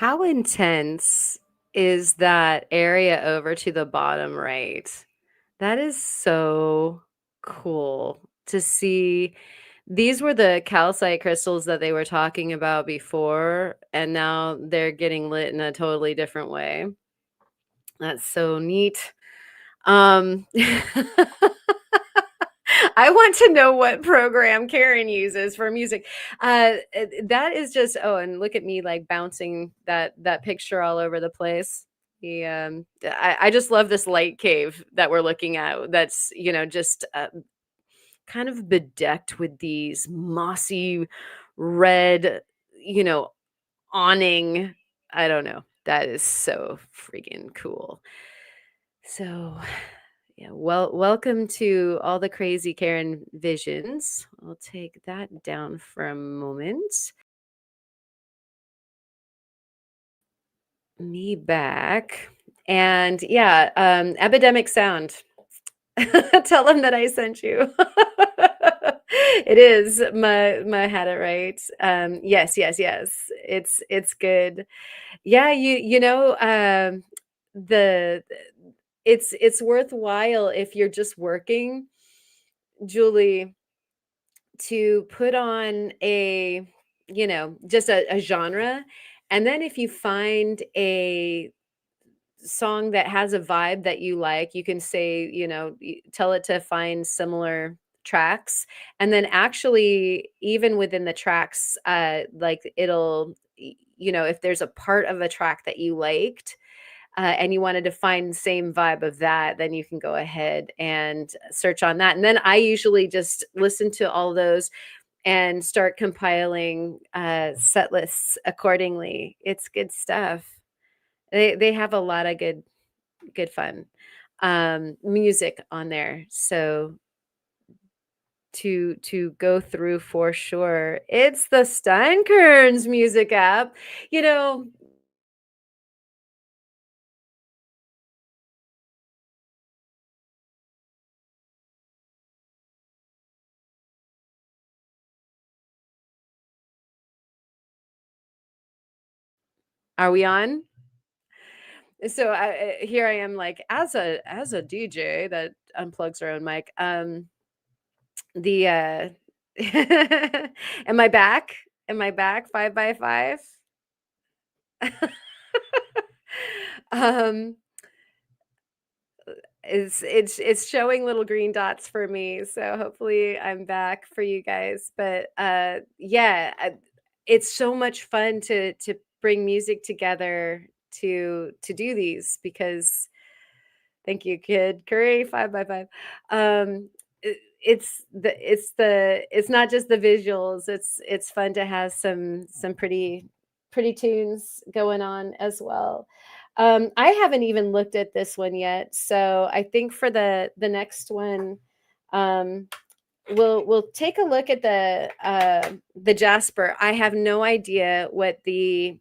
How intense is that area over to the bottom right? That is so cool to see. These were the calcite crystals that they were talking about before, and now they're getting lit in a totally different way. That's so neat. Um, I want to know what program Karen uses for music. That is just, oh, and look at me like bouncing that picture all over the place. I just love this light cave that we're looking at. That's just kind of bedecked with these mossy red, you know, awning. I don't know. That is so freaking cool. So, yeah, welcome to all the crazy Karen visions. I'll take that down for a moment. Me back. And yeah, epidemic sound. Tell them that I sent you. It is my had it right. Yes, yes, yes. It's good. Yeah, the it's worthwhile if you're just working, Julie, to put on just a genre, and then if you find a song that has a vibe that you like, you can say, tell it to find similar tracks. And then actually, even within the tracks, like if there's a part of a track that you liked, and you wanted to find the same vibe of that, then you can go ahead and search on that. And then I usually just listen to all those and start compiling set lists accordingly. It's good stuff. They have a lot of good fun music on there. So to go through for sure. It's the Steinkerns music app. You know, are we on? So here I am, like, as a DJ that unplugs her own mic. The am I back? Am I back? 5 by 5. um, it's showing little green dots for me, so hopefully I'm back for you guys. But yeah, it's so much fun to bring music together to do these because thank you, Kid Curry, 5 by 5. It's not just the visuals. It's fun to have some pretty tunes going on as well. I haven't even looked at this one yet, so I think for the next one, um, we'll take a look at the Jasper. I have no idea what the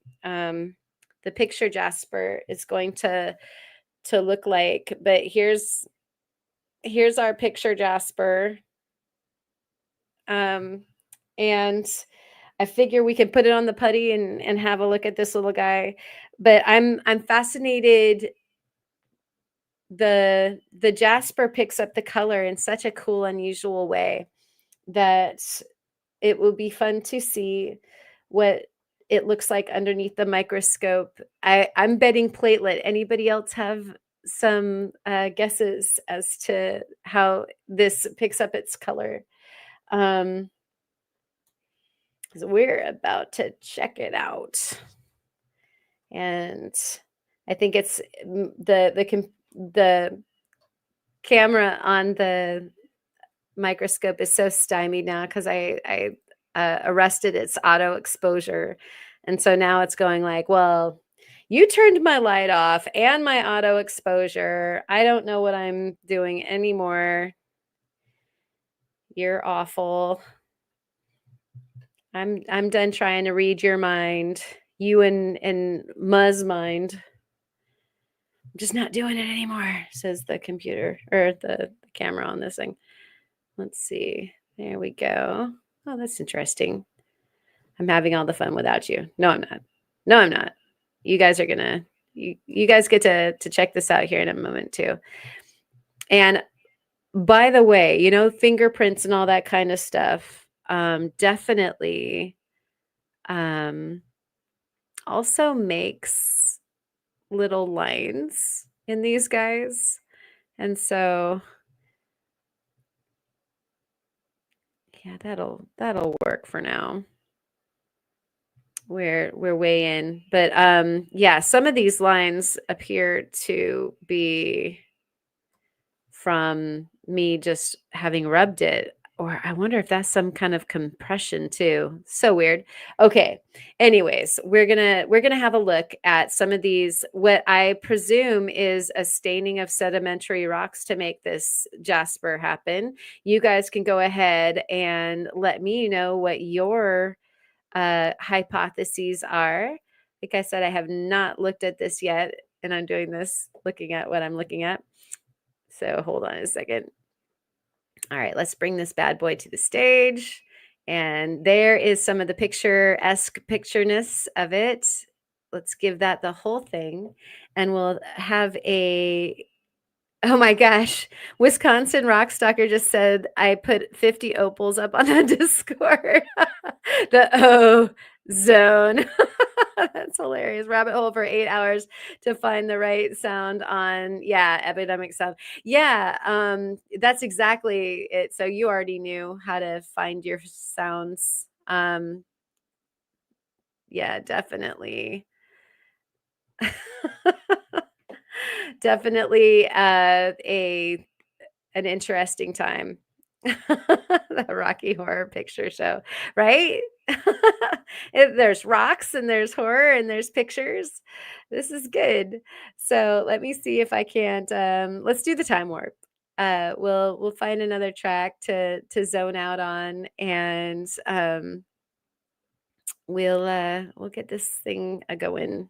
picture Jasper is going to look like, but here's our picture Jasper. And I figure we can put it on the putty and have a look at this little guy. But I'm fascinated. The Jasper picks up the color in such a cool, unusual way that it will be fun to see what it looks like underneath the microscope. I'm betting platelet. Anybody else have some guesses as to how this picks up its color? Um, 'Cause we're about to check it out. And I think it's the camera on the microscope is so stymied now because I arrested its auto exposure, and so now it's going like, well, you turned my light off and my auto exposure. I don't know what I'm doing anymore. You're awful. I'm done trying to read your mind. You and Muzz mind. I'm just not doing it anymore, says the computer or the camera on this thing. Let's see. There we go. Oh, that's interesting. I'm having all the fun without you. No, I'm not. No, I'm not. you guys are gonna you guys get to check this out here in a moment too. And by the way, you know, fingerprints and all that kind of stuff, definitely also makes little lines in these guys. And so yeah, that'll work for now. We're way in. But yeah, some of these lines appear to be from me just having rubbed it, or I wonder if that's some kind of compression too. So weird. Okay. Anyways, we're gonna have a look at some of these, what I presume is a staining of sedimentary rocks to make this jasper happen. You guys can go ahead and let me know what your hypotheses are. Like I said, I have not looked at this yet, and I'm doing this looking at what I'm looking at. So hold on a second. All right, let's bring this bad boy to the stage. And there is some of the picturesque pictureness of it. Let's give that the whole thing. And we'll have a, oh my gosh, Wisconsin Rockstalker just said, I put 50 opals up on the Discord. The O zone. That's hilarious. Rabbit hole for 8 hours to find the right sound on, yeah, epidemic sound. Yeah, that's exactly it. So you already knew how to find your sounds. Yeah, definitely. Definitely an interesting time. The Rocky Horror Picture Show, right? There's rocks and there's horror and there's pictures. This is good. So let me see if I can't. Let's do the time warp. We'll find another track to zone out on, and we'll get this thing going.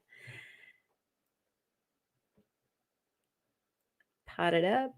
Pot it up.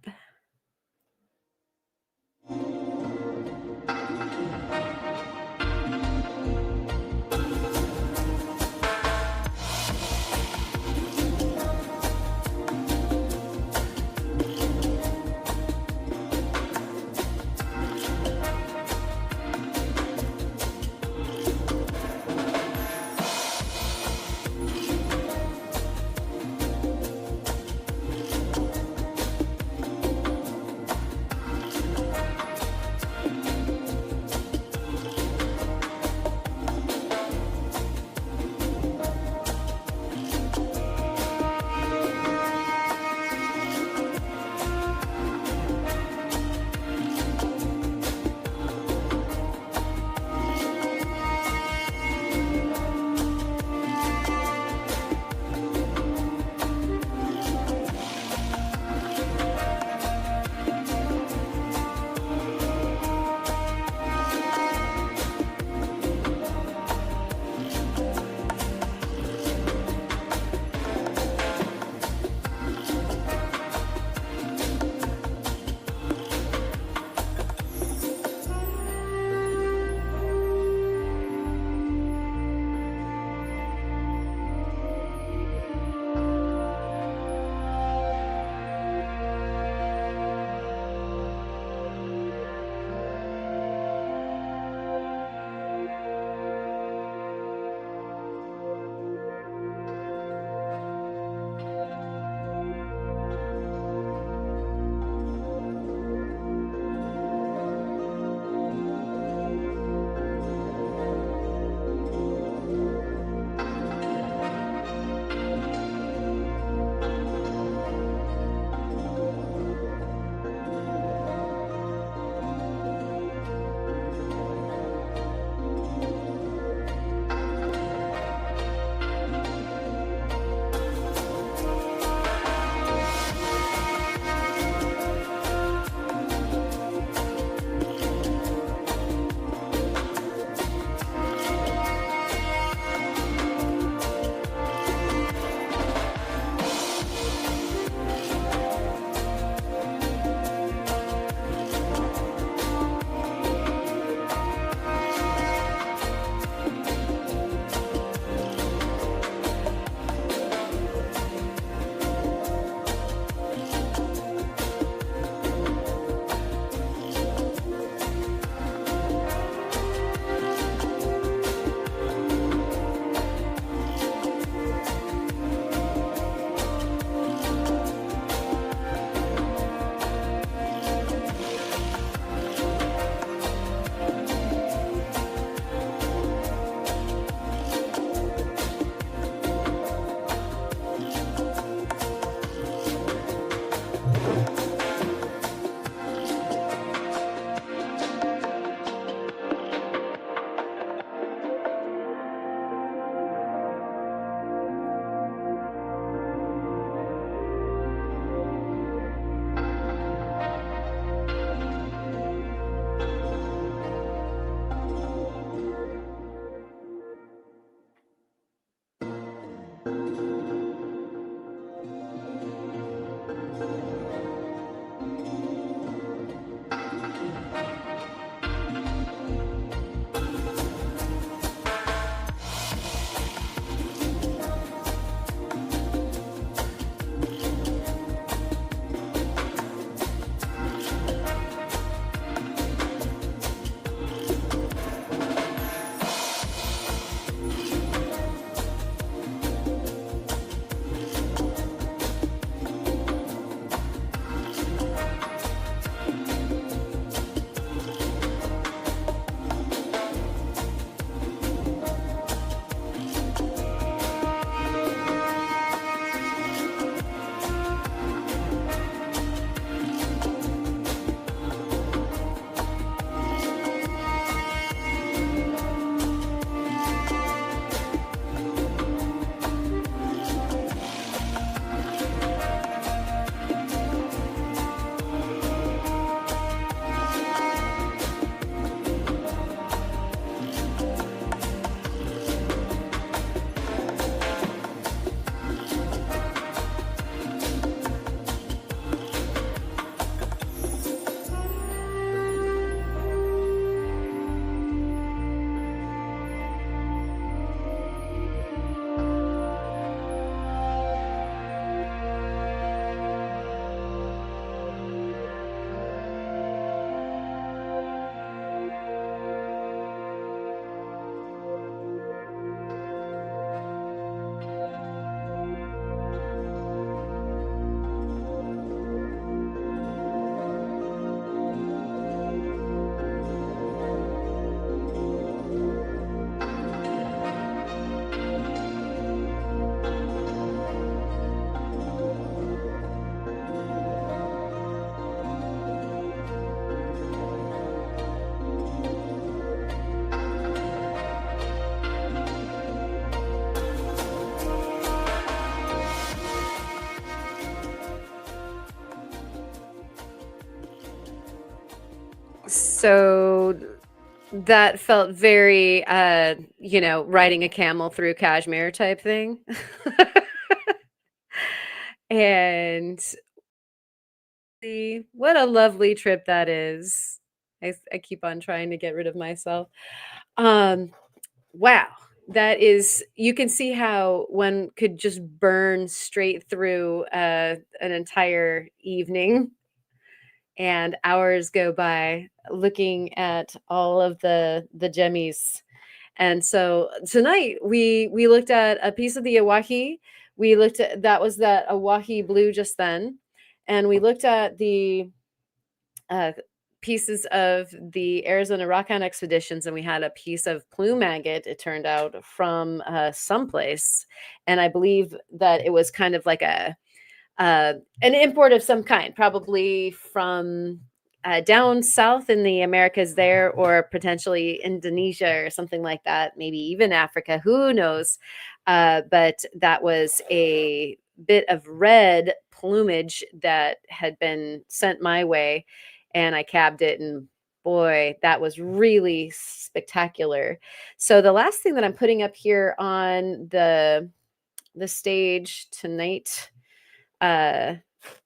So that felt very, riding a camel through cashmere type thing. And see, what a lovely trip that is. I keep on trying to get rid of myself. Um, wow. That is, you can see how one could just burn straight through an entire evening and hours go by looking at all of the gemmies. And so tonight we looked at a piece of the Awahi. We looked at that was that Awahi blue just then, and we looked at the uh, pieces of the Arizona Rockhound expeditions, and we had a piece of plume agate. It turned out from someplace, and I believe that it was kind of like an import of some kind, probably from down south in the Americas there, or potentially Indonesia or something like that, maybe even Africa, who knows. But that was a bit of red plumage that had been sent my way, and I cabbed it, and boy, that was really spectacular. So the last thing that I'm putting up here on the stage tonight uh,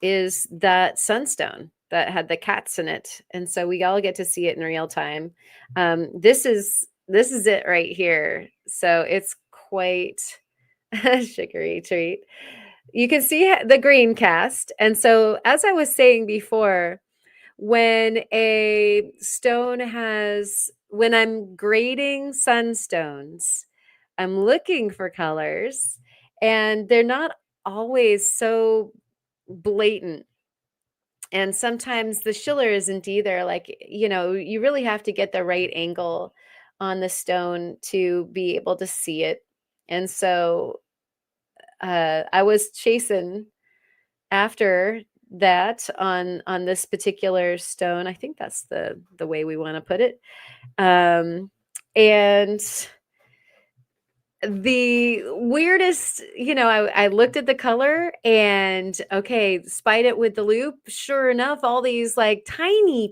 is that sunstone that had the cats in it, and so we all get to see it in real time. This is it right here. So it's quite a sugary treat. You can see the green cast, and so as I was saying before, when I'm grading sunstones, I'm looking for colors, and they're not always so blatant. And sometimes the Schiller isn't either. Like, you really have to get the right angle on the stone to be able to see it. And so I was chasing after that on this particular stone. I think that's the way we want to put it. And the weirdest, I looked at the color and okay, spied it with the loop. Sure enough, all these like tiny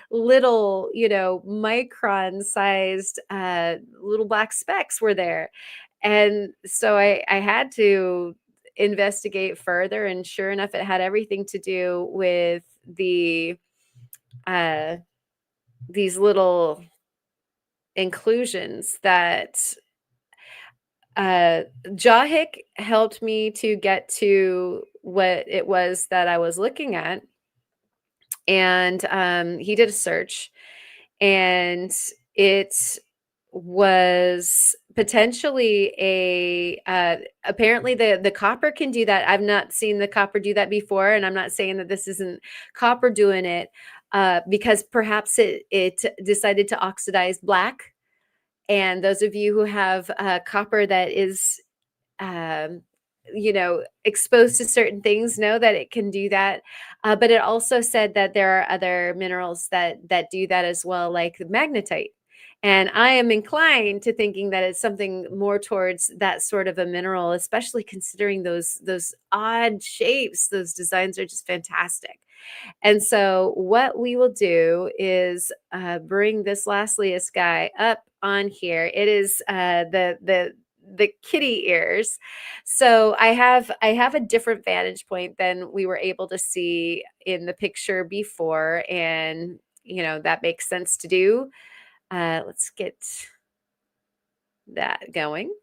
little, micron sized little black specks were there. And so I had to investigate further, and sure enough, it had everything to do with uh these little inclusions that Jahik helped me to get to what it was that I was looking at. And he did a search, and it was potentially apparently the copper can do that. I've not seen the copper do that before, and I'm not saying that this isn't copper doing it, because perhaps it decided to oxidize black. And those of you who have copper that is, um, exposed to certain things know that it can do that. But it also said that there are other minerals that do that as well, like magnetite. And I am inclined to thinking that it's something more towards that sort of a mineral, especially considering those odd shapes. Those designs are just fantastic. And so what we will do is bring this lastliest guy up on here. It is the kitty ears. So I have a different vantage point than we were able to see in the picture before, and that makes sense to do. Let's get that going.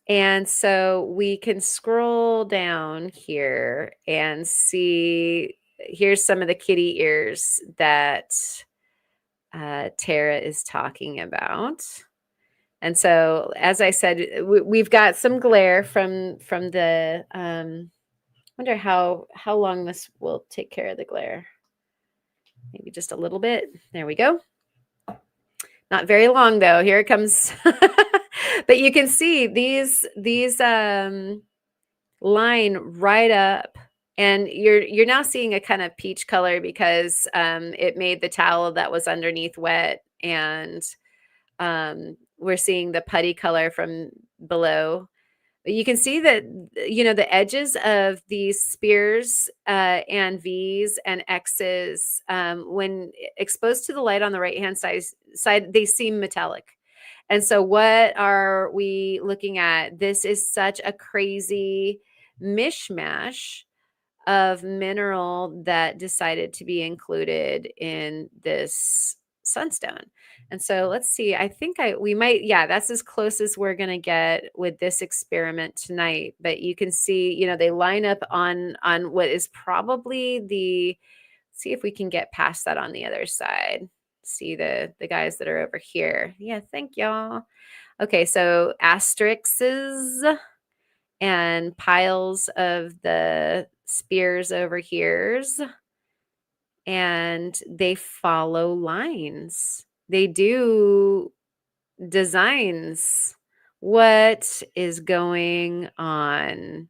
And so we can scroll down here and see, here's some of the kitty ears that Tara is talking about. And so, as I said, we've got some glare from the, wonder how long this will take care of the glare. Maybe just a little bit. There we go. Not very long though. Here it comes. But you can see these line right up, and you're now seeing a kind of peach color because it made the towel that was underneath wet, and we're seeing the putty color from below. You can see that, the edges of these spears and V's and X's, when exposed to the light on the right-hand side, they seem metallic. And so what are we looking at? This is such a crazy mishmash of mineral that decided to be included in this sunstone. And so let's see. I think we might, yeah, that's as close as we're going to get with this experiment tonight. But you can see, they line up on what is probably the, see if we can get past that on the other side. See the guys that are over here. Yeah, thank y'all. Okay, so asterisks and piles of the spears over here's, and they follow lines. They do designs. What is going on?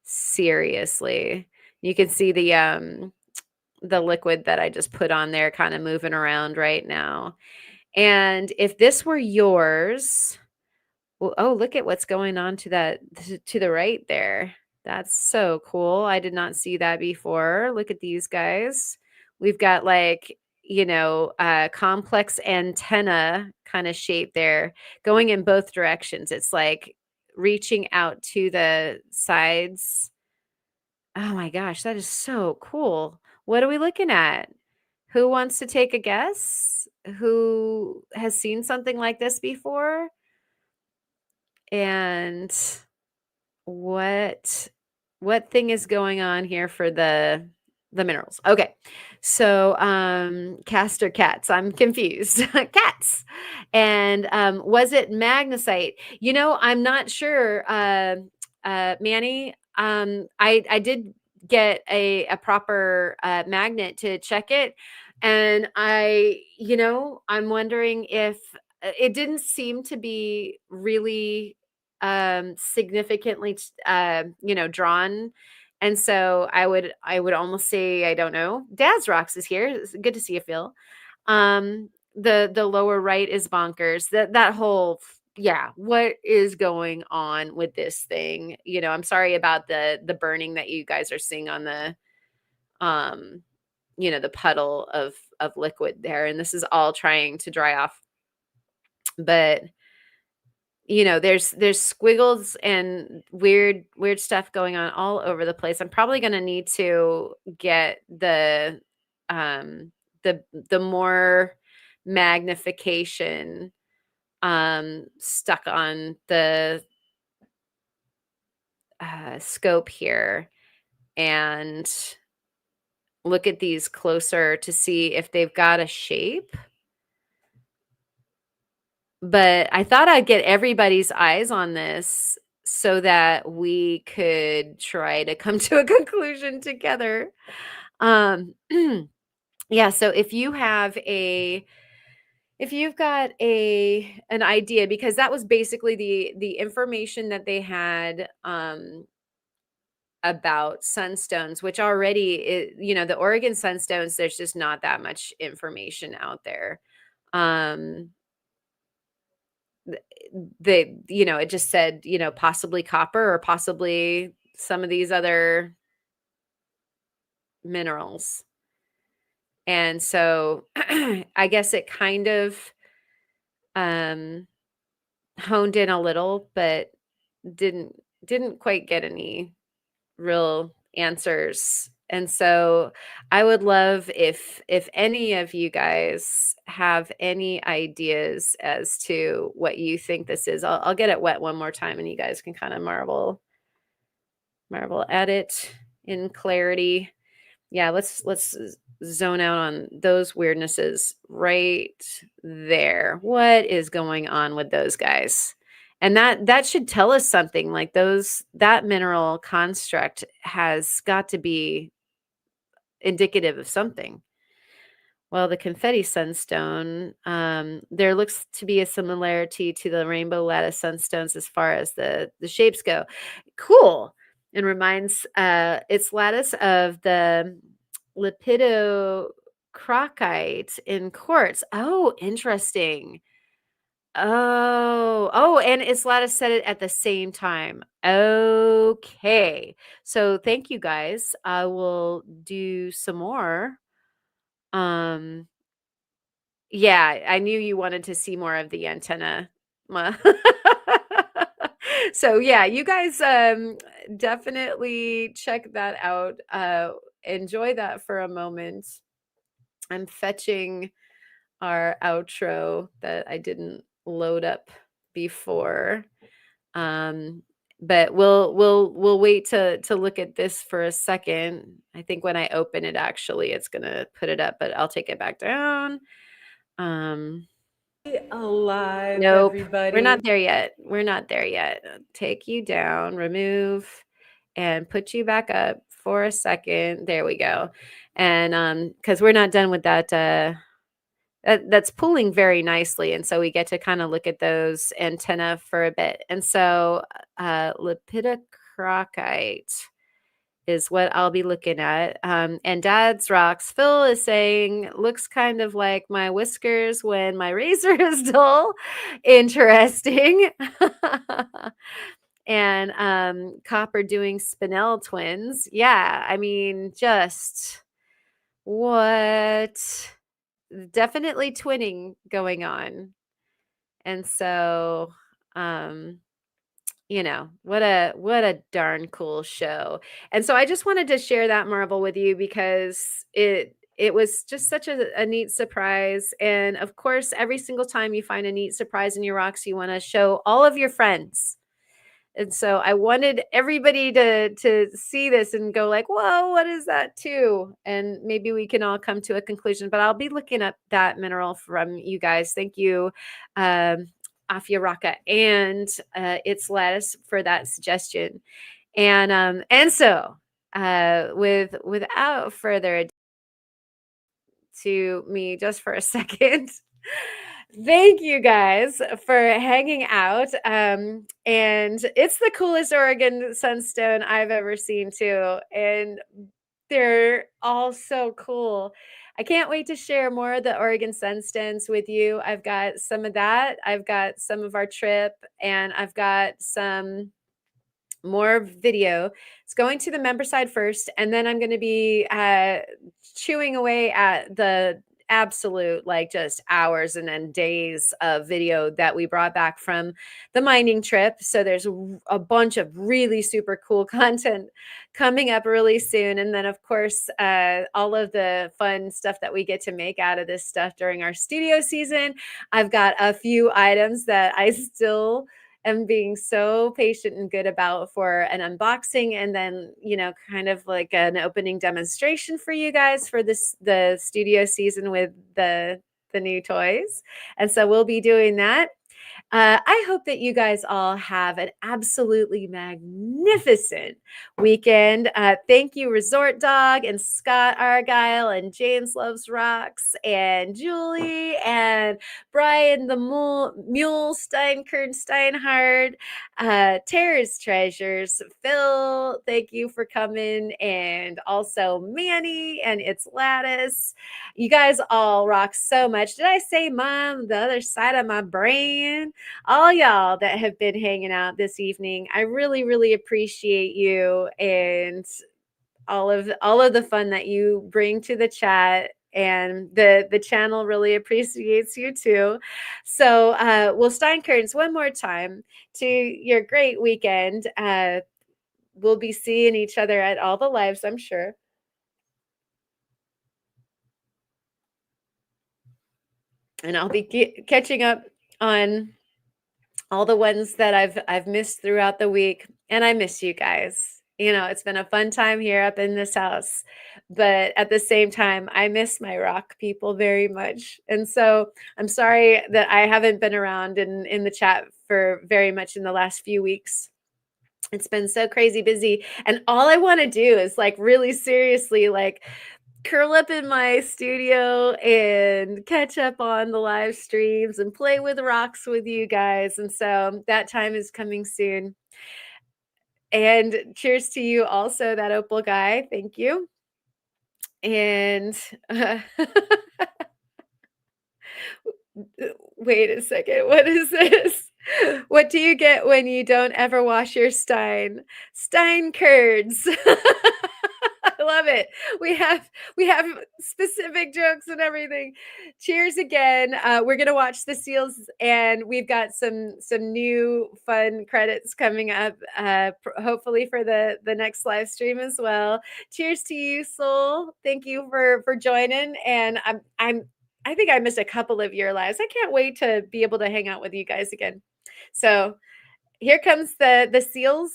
Seriously. You can see the liquid that I just put on there kind of moving around right now. And if this were yours, well, oh, look at what's going on to the right there. That's so cool. I did not see that before. Look at these guys. We've got like, complex antenna kind of shape there going in both directions. It's like reaching out to the sides. Oh my gosh, that is so cool. What are we looking at? Who wants to take a guess? Who has seen something like this before? And what thing is going on here for the minerals? Okay. So cats or cats? I'm confused. Cats. And was it magnesite? I'm not sure. Manny, I did get a proper magnet to check it, and I'm wondering if it didn't seem to be really significantly drawn, and so I would almost say, I don't know. Dad's Rocks is here. It's good to see you, Phil. The lower right is bonkers. That whole, yeah, what is going on with this thing? I'm sorry about the burning that you guys are seeing on the the puddle of liquid there, and this is all trying to dry off. But there's squiggles and weird stuff going on all over the place. I'm probably going to need to get the more magnification stuck on the scope here and look at these closer to see if they've got a shape. But I thought I'd get everybody's eyes on this so that we could try to come to a conclusion together. Yeah, so if you've got an idea, because that was basically the information that they had about sunstones, which already the Oregon sunstones, there's just not that much information out there. It just said, possibly copper or possibly some of these other minerals. And so I guess it kind of honed in a little, but didn't quite get any real answers. And so I would love if any of you guys have any ideas as to what you think this is. I'll get it wet one more time and you guys can kind of marvel at it in clarity. Yeah, let's zone out on those weirdnesses right there. What is going on with those guys? And that should tell us something. Like that mineral construct has got to be indicative of something. Well, the confetti sunstone, there looks to be a similarity to the rainbow lattice sunstones as far as the shapes go. Cool. And reminds its lattice of the lepidocrocite in quartz. Oh, interesting. Oh, and it's Lattice said it at the same time. Okay. So thank you guys. I will do some more. Um, yeah, I knew you wanted to see more of the antenna. Ma- So yeah, you guys definitely check that out. Enjoy that for a moment. I'm fetching our outro that I didn't load up before. Um, but we'll wait to look at this for a second. I think when I open it, actually, it's gonna put it up, but I'll take it back down. Um, Alive, nope, we're not everybody. there yet. We're not there yet. Take you down, remove, and put you back up for a second. There we go. And because we're not done with that. That's pulling very nicely, and so we get to kind of look at those antenna for a bit. And so lepidocrocite is what I'll be looking at. And Dad's Rocks Phil is saying looks kind of like my whiskers when my razor is dull. Interesting. And Copper doing Spinel twins. Yeah, I mean, just what? Definitely twinning going on. And so, um, what a darn cool show. And so I just wanted to share that marvel with you because it was just such a neat surprise. And of course, every single time you find a neat surprise in your rocks, you want to show all of your friends. And so I wanted everybody to see this and go like, "Whoa, what is that too?" And maybe we can all come to a conclusion. But I'll be looking up that mineral from you guys. Thank you, Afia Raka and It's Lattice for that suggestion. And so without further ado, to me just for a second. Thank you guys for hanging out. And it's the coolest Oregon sunstone I've ever seen too. And they're all so cool. I can't wait to share more of the Oregon sunstones with you. I've got some of that. I've got some of our trip, and I've got some more video. It's going to the member side first, and then I'm going to be chewing away at the absolute like just hours and then days of video that we brought back from the mining trip. So there's a bunch of really super cool content coming up really soon. And then of course all of the fun stuff that we get to make out of this stuff during our studio season. I've got a few items that I still am being so patient and good about for an unboxing, and then kind of like an opening demonstration for you guys for the studio season with the new toys. And so we'll be doing that. I hope that you guys all have an absolutely magnificent weekend. Thank you, Resort Dog and Scott Argyle and James Loves Rocks and Julie and Brian the Mule Steinkern Steinhardt, Tara's Treasures, Phil, thank you for coming, and also Manny and It's Lattice. You guys all rock so much. Did I say Mom, the other side of my brain? All y'all that have been hanging out this evening, I really, really appreciate you and all of the fun that you bring to the chat. And the channel really appreciates you too. So we'll Stein Curtains one more time to your great weekend. We'll be seeing each other at all the lives, I'm sure. And I'll be catching up on all the ones that I've missed throughout the week, and I miss you guys. It's been a fun time here up in this house, but at the same time, I miss my rock people very much. And so I'm sorry that I haven't been around in the chat for very much in the last few weeks. It's been so crazy busy, and all I want to do is like really seriously like curl up in my studio and catch up on the live streams and play with rocks with you guys. And so that time is coming soon. And cheers to you also, that opal guy. Thank you. And Wait a second. What is this? What do you get when you don't ever wash your stein? Stein curds. I love it. We have specific jokes and everything. Cheers again. We're gonna watch the seals, and we've got some new fun credits coming up. Hopefully for the next live stream as well. Cheers to you, Soul. Thank you for joining. And I think I missed a couple of your lives. I can't wait to be able to hang out with you guys again. So here comes the seals.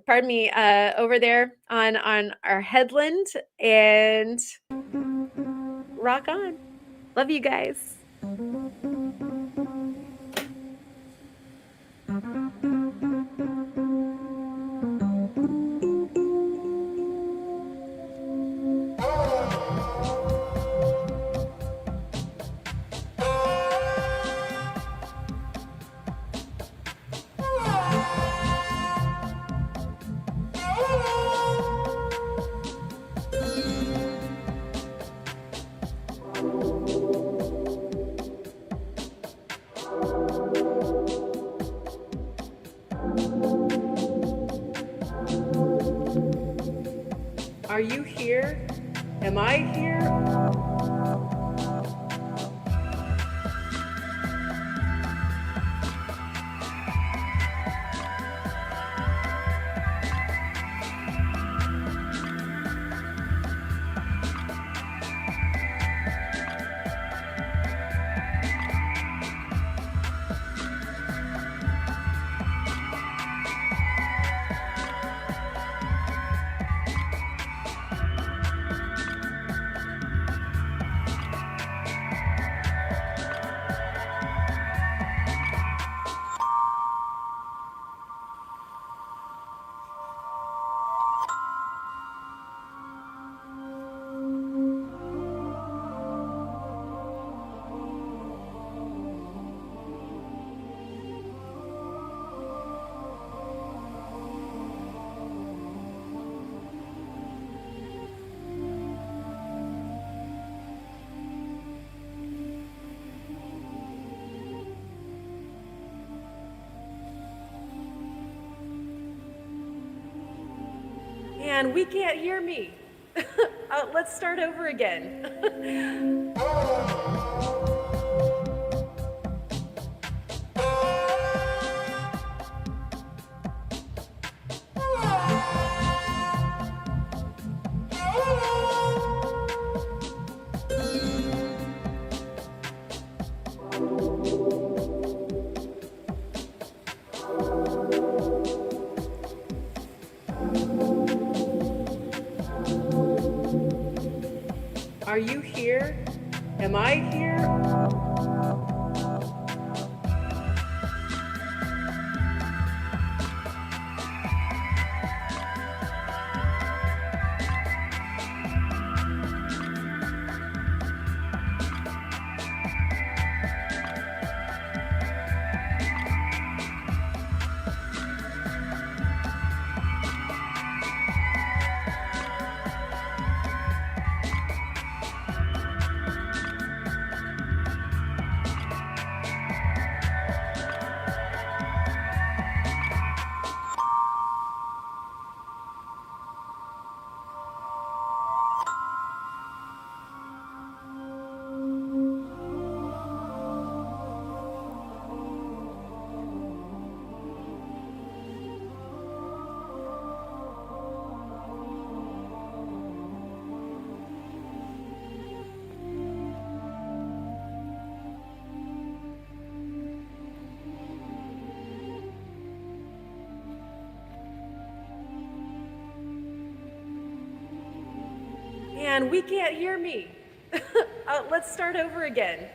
Pardon me, over there on our headland, and rock on. Love you guys. Are you here? Am I here? And we can't hear me. Let's start over again. Are you here? Am I here? And we can't hear me. Let's start over again.